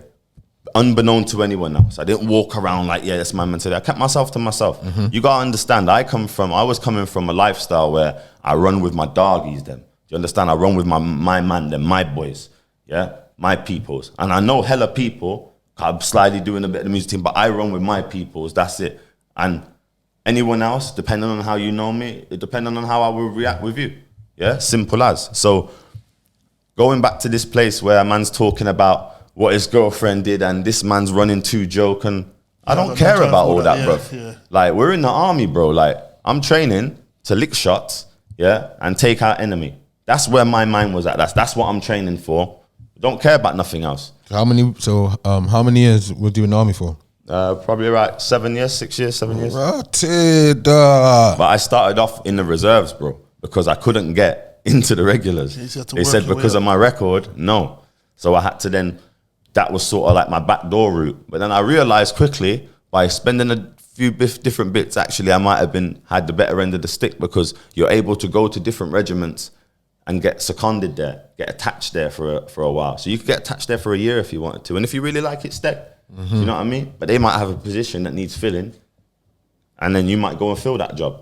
unbeknown to anyone else. I didn't walk around like, yeah, that's my mentality. I kept myself to myself. You gotta understand, I was coming from a lifestyle where I run with my doggies then. Do you understand? I run with my man, them, my boys, yeah, my peoples. And I know hella people, I'm slightly doing a bit of the music team, but I run with my peoples, that's it. And anyone else, depending on how you know me, it depending on how I will react with you. Yeah, simple as. So going back to this place where a man's talking about what his girlfriend did and this man's running to joke, and I don't care about all that, bro. Yeah. Like we're in the army, bro. Like I'm training to lick shots, yeah, and take out enemy. That's where my mind was at. That's what I'm training for. Don't care about nothing else. How many years were you in the army for? Probably about 7 years, 6 years, 7 years. Rotted. But I started off in the reserves, bro, because I couldn't get into the regulars. They said because of my record, no. So I had to then, that was sort of like my backdoor route. But then I realized quickly by spending a few different bits, actually I might have had the better end of the stick, because you're able to go to different regiments and get seconded there, get attached there for a while. So you could get attached there for a year if you wanted to. And if you really like it, stay. You know what I mean? But they might have a position that needs filling, and then you might go and fill that job.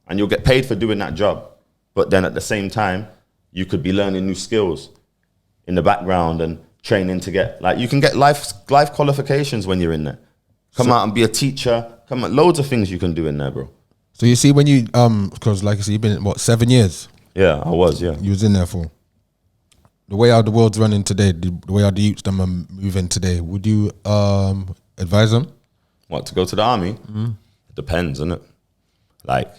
And you'll get paid for doing that job. But then at the same time, you could be learning new skills in the background and training to get, like, you can get life qualifications when you're in there. Come out and be a teacher. Loads of things you can do in there, bro. So you see when you, because like I said, you've been, what, 7 years? Yeah, I was, yeah. You was in there for. The way how the world's running today, the way how the youths them are moving today, would you advise them? What, to go to the army? It depends, innit? Like,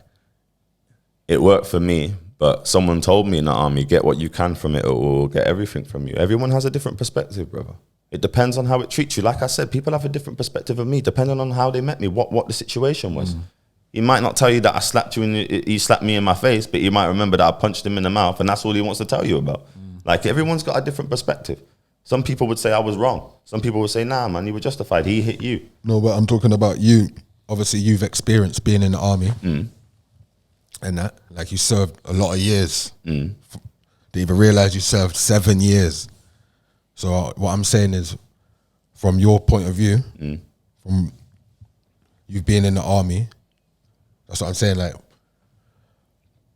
it worked for me, but someone told me in the army, get what you can from it or get everything from you. Everyone has a different perspective, brother. It depends on how it treats you. Like I said, people have a different perspective of me, depending on how they met me, what the situation was. He might not tell you that I slapped you he slapped me in my face, but he might remember that I punched him in the mouth, and that's all he wants to tell you about. Like, everyone's got a different perspective. Some people would say I was wrong. Some people would say, nah, man, you were justified. He hit you. No, but I'm talking about you. Obviously, you've experienced being in the army. And that, like, you served a lot of years. They even realize you served 7 years. So what I'm saying is, from your point of view, from you've been in the army, that's what I'm saying, like,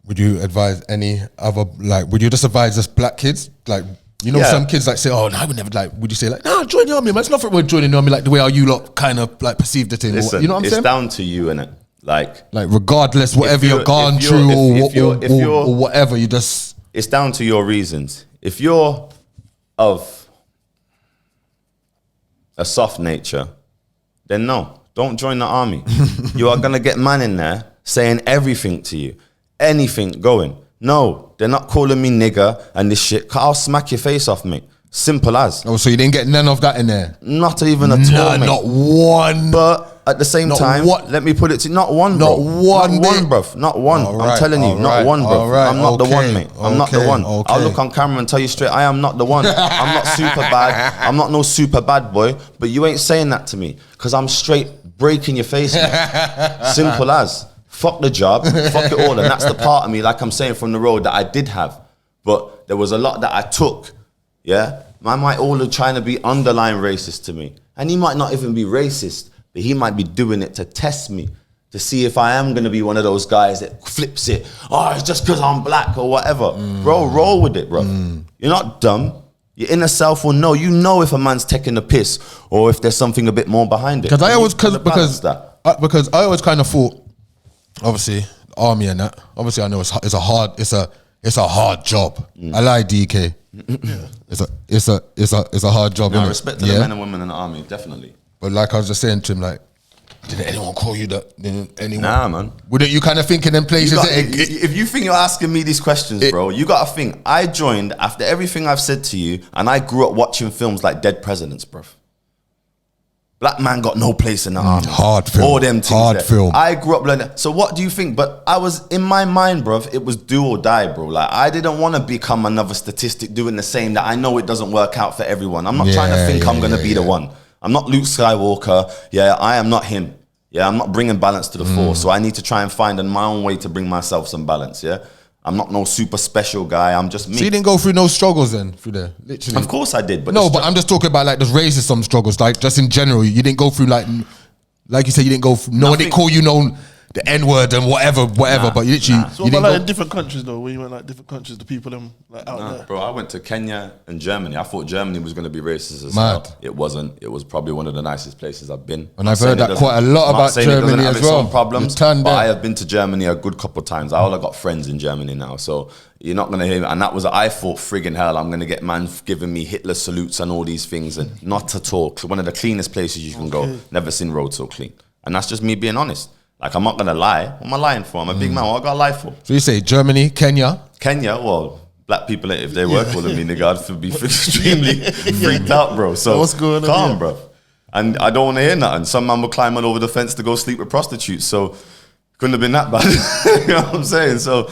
would you advise any other, like, would you just advise just black kids? Like, you know, some kids like say, oh, no, I would never, like, would you say like, nah, join the army, man. It's nothing wrong with joining the army, like the way how you lot kind of like perceived it in. Listen, you know what I'm saying? It's down to you, innit? Like regardless, whatever you're gone through or whatever, you just... It's down to your reasons. If you're of a soft nature, then no, don't join the army. You are going to get man in there saying everything to you. Anything going. No, they're not calling me nigger and this shit. I'll smack your face off, mate. Simple as. Oh, so you didn't get none of that in there? Not even a tour, mate. Not one. But at the same Not time, one- let me put it to not one, Not bro. one not bit. one, bruv. Not one. All I'm right, telling you, all not right, one, bruv. all right, I'm not the one, okay, mate. I'm not the okay, one. okay. I'll look on camera and tell you straight, I am not the one. I'm not super bad. I'm not no super bad boy, but you ain't saying that to me because I'm straight breaking your face, mate. Simple as. Fuck the job, fuck it all. And that's the part of me, like I'm saying, from the road that I did have. But there was a lot that I took, yeah? Man might all are trying to be underlying racist to me. And he might not even be racist, but he might be doing it to test me, to see if I am going to be one of those guys that flips it. Oh, it's just because I'm black or whatever. Bro, roll with it, bro. You're not dumb. Your inner self will know. You know if a man's taking a piss or if there's something a bit more behind it. Because I always, Balance that. because I always kind of thought, obviously, army and that. Obviously, I know it's a hard job. I lie, DK. It's a hard job. No, innit? respect to the men and women in the army, definitely. But like I was just saying to him, like, didn't anyone call you that? Didn't anyone? Nah, man. Wouldn't you kind of think in them places? If you think you're asking me these questions, bro, you got to think. I joined after everything I've said to you, and I grew up watching films like Dead Presidents, bro. Black man got no place in the army. Hard film. All them things. Hard there. film. I grew up learning. So what do you think? But I was, in my mind, bro, it was do or die, bro. Like, I didn't want to become another statistic doing the same that I know it doesn't work out for everyone. I'm not trying to think I'm going to be the one. I'm not Luke Skywalker. Yeah, I am not him. Yeah, I'm not bringing balance to the force. So I need to try and find in my own way to bring myself some balance, yeah? I'm not no super special guy. I'm just me. So you didn't go through no struggles then, through there, literally. Of course I did. But No, but I'm just talking about like just raises some struggles, like just in general. You didn't go through like you said, you didn't go through. No one didn't call you the N word and whatever. But you literally, So you what didn't about go. like in different countries though? When you went like different countries, the people them like out there. Bro, I went to Kenya and Germany. I thought Germany was going to be racist as Mad. hell. It wasn't. It was probably one of the nicest places I've been. And I've heard that quite a lot about Germany as well. Problems, The tan but there. I have been to Germany a good couple of times. I got friends in Germany now, so you're not going to hear me. And that was, I thought, friggin' hell, I'm going to get man giving me Hitler salutes and all these things. And not at all. One of the cleanest places you can go. Never seen roads so clean. And that's just me being honest. Like, I'm not going to lie. What am I lying for? I'm a big man. What I got to lie for? So you say Germany, Kenya. Kenya, well, black people, if they were calling me nigga, I'd be extremely freaked out, bro. So what's going on calm, here? bro. And I don't want to hear nothing. Some man will climb on over the fence to go sleep with prostitutes. So couldn't have been that bad. You know what I'm saying? So,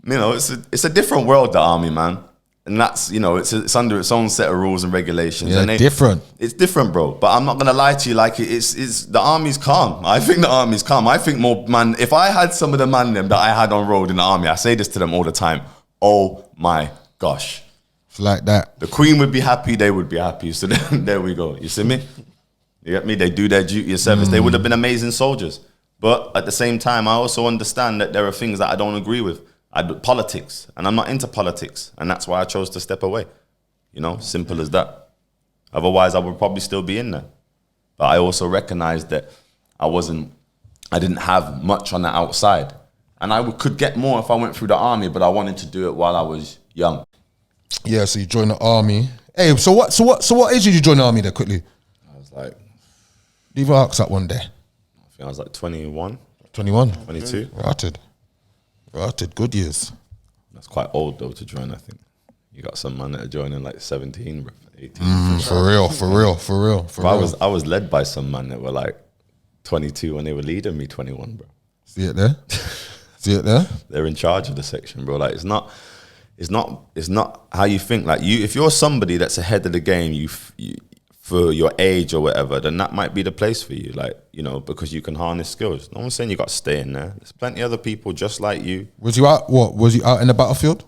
you know, it's a different world, the army, man. And that's, you know, it's under its own set of rules and regulations. Yeah, and different. It's different, bro. But I'm not gonna lie to you. Like, it's the army's calm. I think the army's calm. I think more, man. If I had some of the man them that I had on road in the army, I say this to them all the time. Oh my gosh, It's like that. the Queen would be happy. They would be happy. So then, there we go. You see me? You get me? They do their duty of service. They would have been amazing soldiers. But at the same time, I also understand that there are things that I don't agree with. I do politics, and I'm not into politics, and that's why I chose to step away. You know, simple as that. Otherwise, I would probably still be in there. But I also recognized that I didn't have much on the outside, and I could get more if I went through the army. But I wanted to do it while I was young. Yeah, so you joined the army. Hey, so what age did you join the army there quickly? I was like, Leave our ask that one day. I think I was like 21, 21. 22. Rotted. Good years. That's quite old though to join. I think you got some man that are joining like 17, bro, 18. For real. I was led by some man that were like 22 when they were leading me 21, bro. See it there? See it there? They're in charge of the section, bro. Like, it's not how you think. Like, if you're somebody that's ahead of the game, you for your age or whatever, then that might be the place for you. Like, you know, because you can harness skills. No one's saying you got to stay in there. There's plenty of other people just like you. Was you out? What was you out in the battlefield?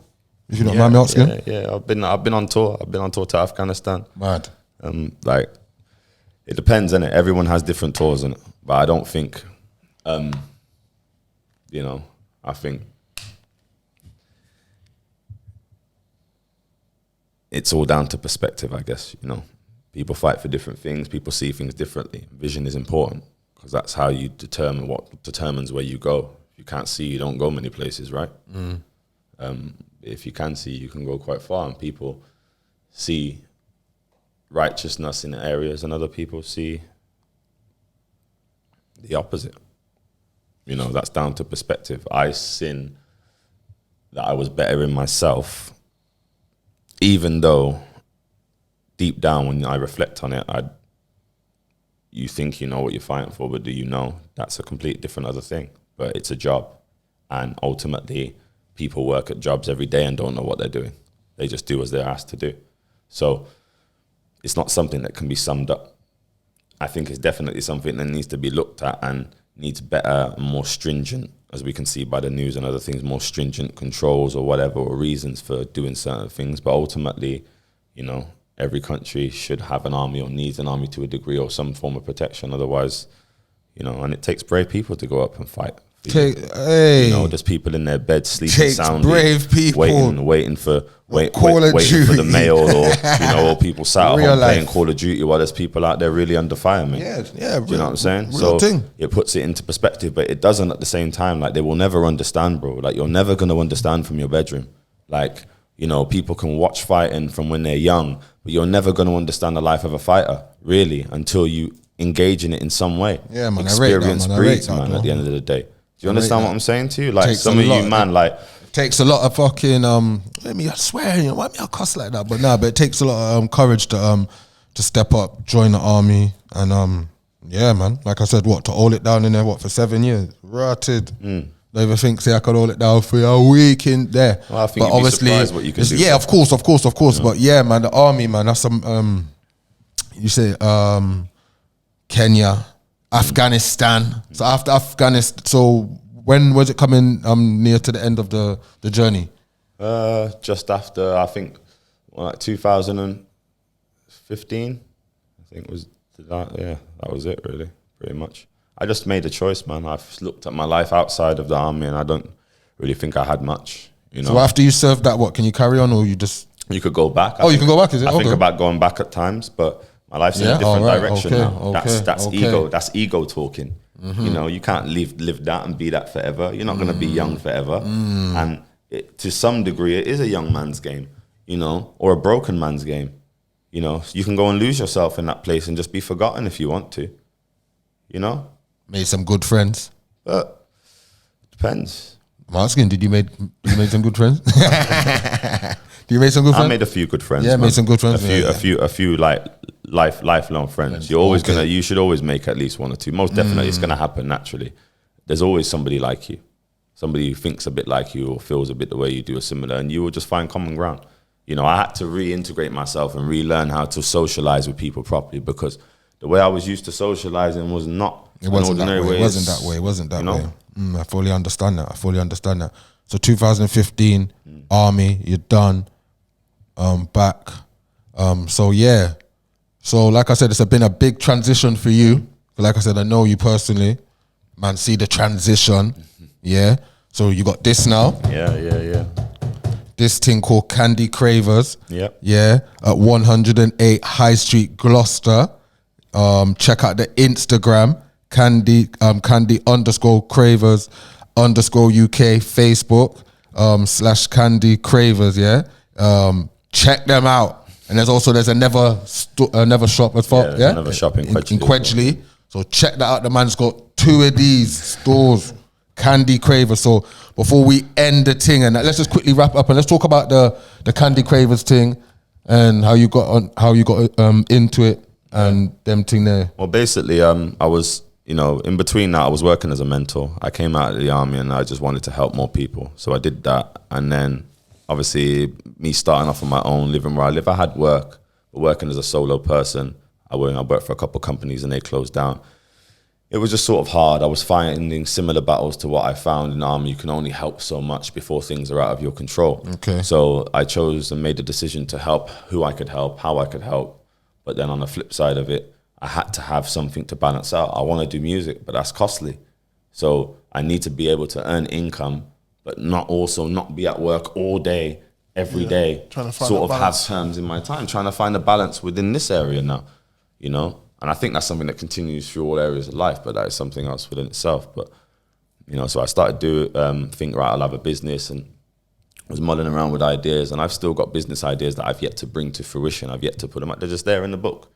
If you don't mind me asking. Yeah. I've been on tour. I've been on tour to Afghanistan. Mad. Like, it depends, innit? Everyone has different tours, innit? But I don't think, you know, I think it's all down to perspective, I guess, you know. People fight for different things. People see things differently. Vision is important because that's how you determine what determines where you go. If you can't see, you don't go many places, right? If you can see, you can go quite far. And people see righteousness in areas and other people see the opposite. You know, that's down to perspective. I sin that I was better in myself, even though deep down when I reflect on it, you think you know what you're fighting for, but do you know? That's a complete different other thing. But it's a job. And ultimately, people work at jobs every day and don't know what they're doing. They just do as they're asked to do. So it's not something that can be summed up. I think it's definitely something that needs to be looked at and needs better and more stringent, as we can see by the news and other things, more stringent controls or whatever, or reasons for doing certain things. But ultimately, you know, every country should have an army or needs an army to a degree or some form of protection. Otherwise, you know, and it takes brave people to go up and fight. You know, there's people in their beds sleeping soundly, brave people waiting for Call of waiting for the Duty. mail, or you know, or people sat at Real home playing life. Call of Duty while there's people out there really under fire, man. Yeah, Do you know what I'm saying? real So thing. it puts it into perspective, but it doesn't at the same time. Like, they will never understand, bro. Like, you're never gonna understand from your bedroom. Like, you know, people can watch fighting from when they're young, but you're never gonna understand the life of a fighter, really, until you engage in it in some way. Yeah, man, I rate that, Experience man. I rate breeds, that, man, bro. at the end of the day. Do you understand that. what I'm saying to you? Like, Takes some a of you, lot, man, like, takes a lot of fucking I swear, you know, why me I cuss like that? But it takes a lot of courage to step up, join the army, and yeah, man. Like I said, to hold it down in there for 7 years, rotted. Don't even think I could hold it down for a week in there. Well, I think you'd be surprised what you can do. Yeah, of course. But yeah, man, the army, man, that's some you say Kenya, Afghanistan. So after Afghanistan, so when was it coming near to the end of the journey? just after, I think, like 2015, I think was that. Yeah, that was it, really, pretty much. I just made a choice, man. I've looked at my life outside of the army, and I don't really think I had much. You know, So after you served that, what can you carry on, or you just? you could go back. Oh, you can go back, is it? I think Okay. about going back at times, but my life's in Yeah? a different Oh, right. direction Okay, now. That's okay. ego. That's ego talking. You know, you can't live that and be that forever. You're not going to be young forever. And to some degree, it is a young man's game, you know, or a broken man's game. You know, you can go and lose yourself in that place and just be forgotten if you want to. You know, Made some good friends. but depends. I'm asking, did you make some good friends? Did you make some good I friends? made a few good friends. Yeah, man. made some good friends, A yeah. few like lifelong friends. You're always Okay. you should always make at least one or two. Most definitely, it's gonna happen naturally. There's always somebody like you, somebody who thinks a bit like you or feels a bit the way you do, or similar, and you will just find common ground. You know, I had to reintegrate myself and relearn how to socialize with people properly, because the way I was used to socializing was not It wasn't an that ordinary way. way. It wasn't that way. It wasn't that you know? way. I fully understand that. So 2015, army, you're done. Back. So yeah. So like I said, it's been a big transition for you. Like I said, I know you personally. Man, see the transition. Yeah. So you got this now. Yeah. This thing called Candy Cravers. Yep. Yeah. At 108 High Street, Gloucester. Check out the Instagram, Candy _Cravers _UK, Facebook, /Candy Cravers, yeah. Check them out. And there's another shop as far, Yeah, there's yeah? another shop in Quedgley as well. Quedgley. So check that out. The man's got 2 of these stores, Candy Cravers. So before we end the thing, and let's just quickly wrap up and let's talk about the Candy Cravers thing and how you got into it and them thing there. Well, basically, I was, you know, in between that, I was working as a mentor. I came out of the army and I just wanted to help more people. So I did that. And then, obviously, me starting off on my own, living where I live, I had work. But working as a solo person, I worked for a couple of companies and they closed down. It was just sort of hard. I was finding similar battles to what I found in the army. You can only help so much before things are out of your control. Okay. So I chose and made the decision to help who I could help, how I could help. But then on the flip side of it, I had to have something to balance out. I want to do music, but that's costly. So I need to be able to earn income, but not be at work all day, every day. Trying to find sort a of balance. have terms in my time, trying to find a balance within this area now, you know? And I think that's something that continues through all areas of life, but that is something else within itself. But, you know, so I started to think, right, I'll have a business, and was mulling around with ideas, and I've still got business ideas that I've yet to bring to fruition. I've yet to put them out. They're just there in the book.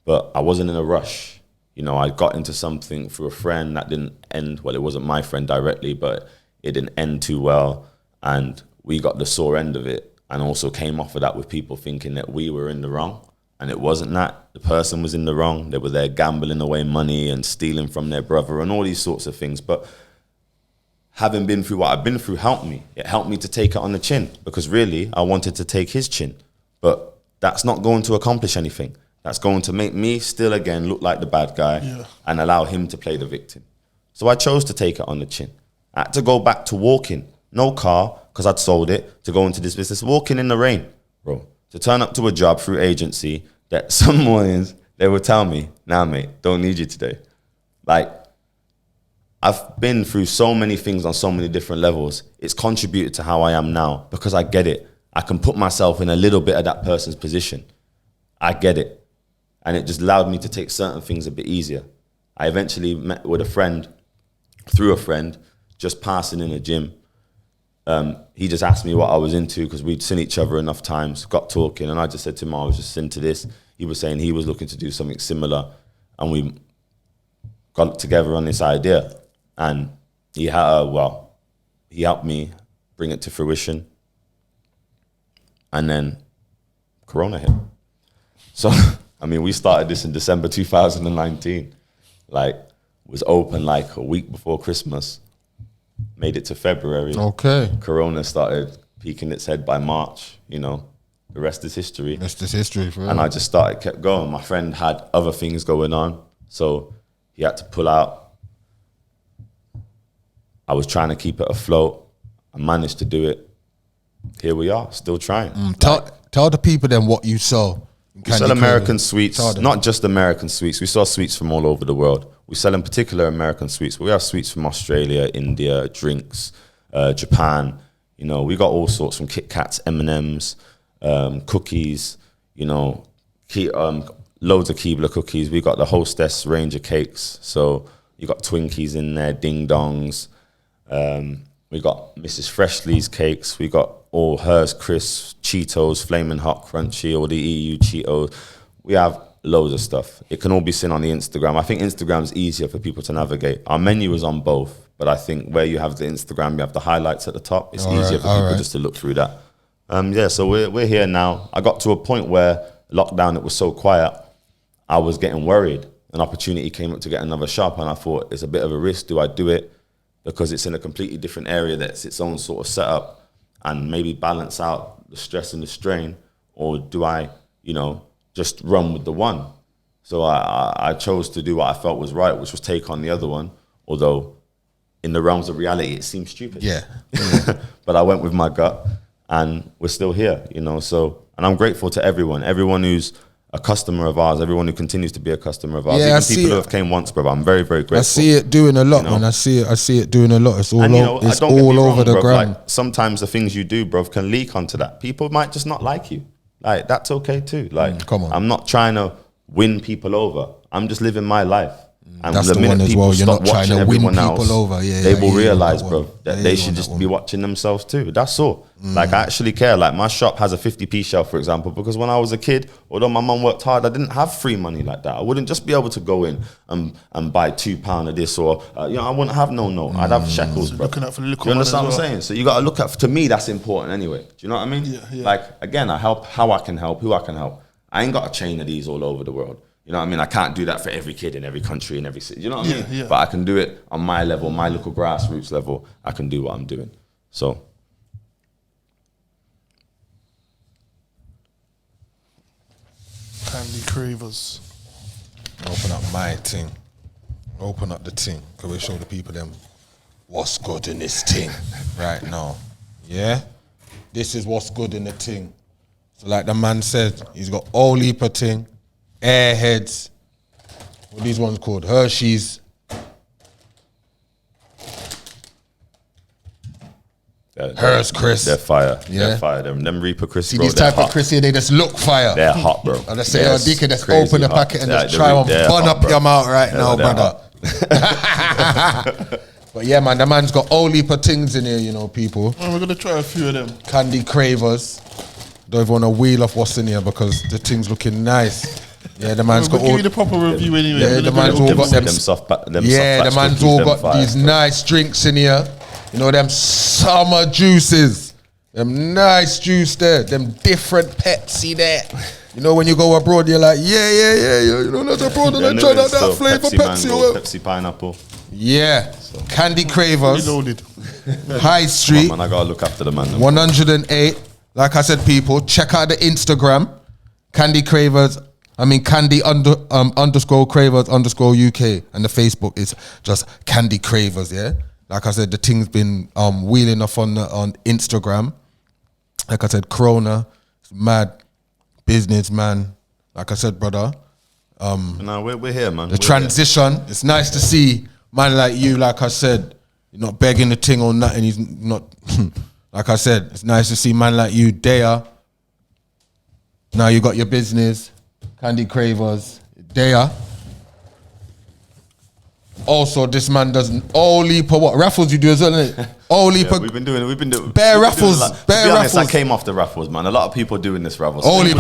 But I wasn't in a rush. You know, I got into something through a friend that didn't end, well, it wasn't my friend directly, but it didn't end too well. And we got the sore end of it, and also came off of that with people thinking that we were in the wrong. and it wasn't that. The person was in the wrong. They were there gambling away money and stealing from their brother and all these sorts of things. But having been through what I've been through helped me. It helped me to take it on the chin, because really I wanted to take his chin. But that's not going to accomplish anything. That's going to make me still again look like the bad guy and allow him to play the victim. So I chose to take it on the chin. I had to go back to walking. No car, because I'd sold it, to go into this business. Walking in the rain, bro. To turn up to a job through agency that some mornings they would tell me, nah, mate, don't need you today. Like, I've been through so many things on so many different levels. It's contributed to how I am now, because I get it. I can put myself in a little bit of that person's position. I get it. And it just allowed me to take certain things a bit easier. I eventually met with a friend, through a friend, just passing in a gym. He just asked me what I was into, because we'd seen each other enough times, got talking, and I just said to him, I was just into this. He was saying he was looking to do something similar, and we got together on this idea. And he helped me bring it to fruition. And then Corona hit. So, I mean, we started this in December 2019. Like, was open like a week before Christmas. Made it to February. Okay. Corona started peeking its head by March, you know. The rest is history. That's just history for real. And I just kept going. My friend had other things going on, so he had to pull out. I was trying to keep it afloat. I managed to do it. Here we are, still trying. Tell the people then what you sell. We sell American sweets, not just American sweets. We sell sweets from all over the world. We sell in particular American sweets, but we have sweets from Australia, India, drinks, Japan. You know, we got all sorts, from Kit Kats, M&Ms, cookies, you know, loads of Keebler cookies. We got the Hostess range of cakes. So you got Twinkies in there, Ding Dongs. We got Mrs. Freshly's cakes. We got all hers crisps, Cheetos, Flaming Hot Crunchy, all the EU Cheetos. We have loads of stuff. It can all be seen on the Instagram. I think Instagram's easier for people to navigate. Our menu is on both, but I think where you have the Instagram, you have the highlights at the top. It's easier for people just to look through that. So we're here now. I got to a point where lockdown, it was so quiet, I was getting worried. An opportunity came up to get another shop, and I thought, it's a bit of a risk. Do I do it? Because it's in a completely different area that's its own sort of setup, and maybe balance out the stress and the strain, or do I, you know, just run with the one? So I chose to do what I felt was right, which was take on the other one, although in the realms of reality, it seems stupid. Yeah. But I went with my gut, and we're still here, you know, so, and I'm grateful to everyone who's a customer of ours, everyone who continues to be a customer of ours, Yeah, even people who have came once, bro. I'm very, very grateful. I see it doing a lot, You know? man. I see it doing a lot. It's all, And you know, it's don't get me all wrong, over the bruv, ground. like, sometimes the things you do, bro, can leak onto that. People might just not like you. Like, that's okay too. Like, come on. I'm not trying to win people over. I'm just living my life. And That's the the minute one as people well. You're stop not trying watching to win everyone people else, over. Yeah, they yeah, will yeah, realize, that bro, one. that Yeah, they yeah, should that just one. be watching themselves too. That's all. Like, I actually care. Like, my shop has a 50p shelf, for example, because when I was a kid, although my mum worked hard, I didn't have free money like that. I wouldn't just be able to go in and buy £2 of this, or you know, I wouldn't have no note. I'd have shekels, bro. looking out for the little Do you one understand as what I'm saying? So you got to look at. To me, that's important anyway. Do you know what I mean? Yeah. Like, again, I help how I can help, who I can help. I ain't got a chain of these all over the world. You know what I mean? I can't do that for every kid in every country, in every city. You know what I mean? Yeah. But I can do it on my level, my little grassroots level. I can do what I'm doing. So. Candy Cravers. Open up my thing. Open up the thing. Because we show the people them what's good in this thing right now. Yeah? This is what's good in the thing. So like the man said, he's got all heap of thing, Airheads. What are these ones called? Hershey's. Hers, Chris. They're fire. Yeah. They're fire. Them Reaper Chris, See bro, these they're type of hot. Chrissy, they just look fire. They're hot, bro. And I say, Yes, oh, Deacon, just crazy open the hot. packet and Yeah, just try and they're bun hot, up bro. your mouth right now, they're brother. But yeah, man, the man's got all heap of things in here, you know, people. Well, we're gonna try a few of them. Candy Cravers. Don't even want to wheel off what's in here because the thing's looking nice. Yeah, the man's We'll got give all. you the proper review anyway. Yeah, We're the gonna man's do a all little got bit them. soft Yeah, the man's all got these nice drinks in here. You know, them summer juices. Them nice juice there. Them different Pepsi there. You know when you go abroad, you're like, yeah. You know, that's abroad and I try out that flavour Pepsi. Mango, Pepsi pineapple. Yeah. Candy Cravers. Reloaded. High Street. Man, I gotta look after the man. 108. Like I said, people, check out the Instagram. Candy Cravers. Candy underscore Cravers underscore UK. And the Facebook is just Candy Cravers, yeah? Like I said, the thing's been wheeling off on Instagram. Like I said, Corona, mad businessman. Like I said, brother. No, we're here, man. The transition, it's nice to see man like you, like I said, you're not begging the thing or nothing. He's not, like I said, it's nice to see man like you there. Now you got your business, Candy Cravers, there. Also, this man doesn't all leap or what raffles you do as well, isn't it? All leap. We've been doing bare raffles. To be honest, I came off the raffles, man. A lot of people doing this raffles. All leap.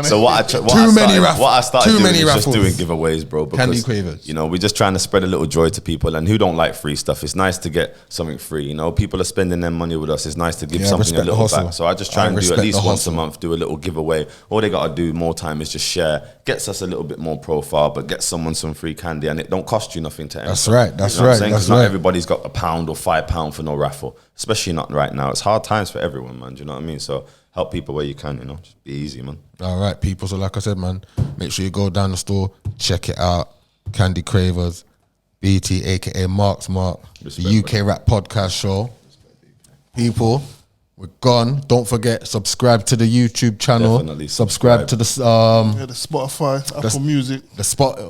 So what I started doing is just doing giveaways, bro. Because, Candy Cravers. you know, we're just trying to spread a little joy to people, and who don't like free stuff. It's nice to get something free. You know, people are spending their money with us. It's nice to give something a little back. So I just try and do at least once a month, do a little giveaway. All they gotta do more time is just share. Gets us a little bit more profile, but gets someone some free candy, and it don't cost you nothing to enter. That's right. That's you know right. Because not everybody's got £1 or £5 for no raffle, especially not right now. It's hard times for everyone, man. Do you know what I mean? So help people where you can, you know. Just be easy, man. All right, people. So like I said, man, make sure you go down the store, check it out. Candy Cravers, BT, aka Mark's Mark, the UK Rap Podcast Show. People, we're gone. Don't forget, subscribe to the YouTube channel. Definitely subscribe to the the Spotify, Apple Music.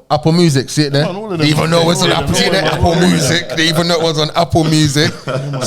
Apple Music, see it there? Man, all of them. Even though it's on All of Apple, them. see it there? Apple Music. They even know it was on Apple Music.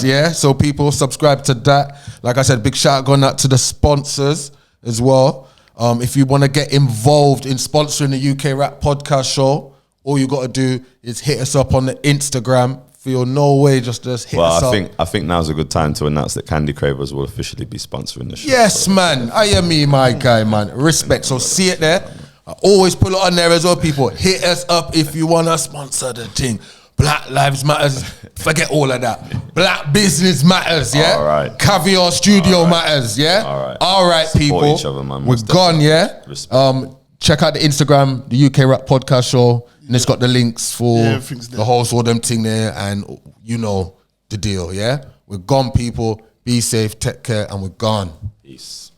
Yeah, so people subscribe to that. Like I said, big shout going out to the sponsors as well. If you want to get involved in sponsoring the UK Rap Podcast Show, all you got to do is hit us up on the Instagram. Feel no way, just hit us up. I think now's a good time to announce that Candy Cravers will officially be sponsoring the show. Yes, man. I am me, my guy, man. Respect. So see it there. I always put it on there as well, people. Hit us up if you want to sponsor the thing. Black Lives Matters. Forget all of that. Black Business Matters, yeah? All right. Caviar Studio Matters, yeah? All right, Support people. each other, man. We're gone, yeah? Respect. Check out the Instagram, the UK Rap Podcast Show. And it's got the links for everything's there. the whole sort of them thing there, and you know the deal, yeah? We're gone, people. Be safe, take care, and we're gone. Peace.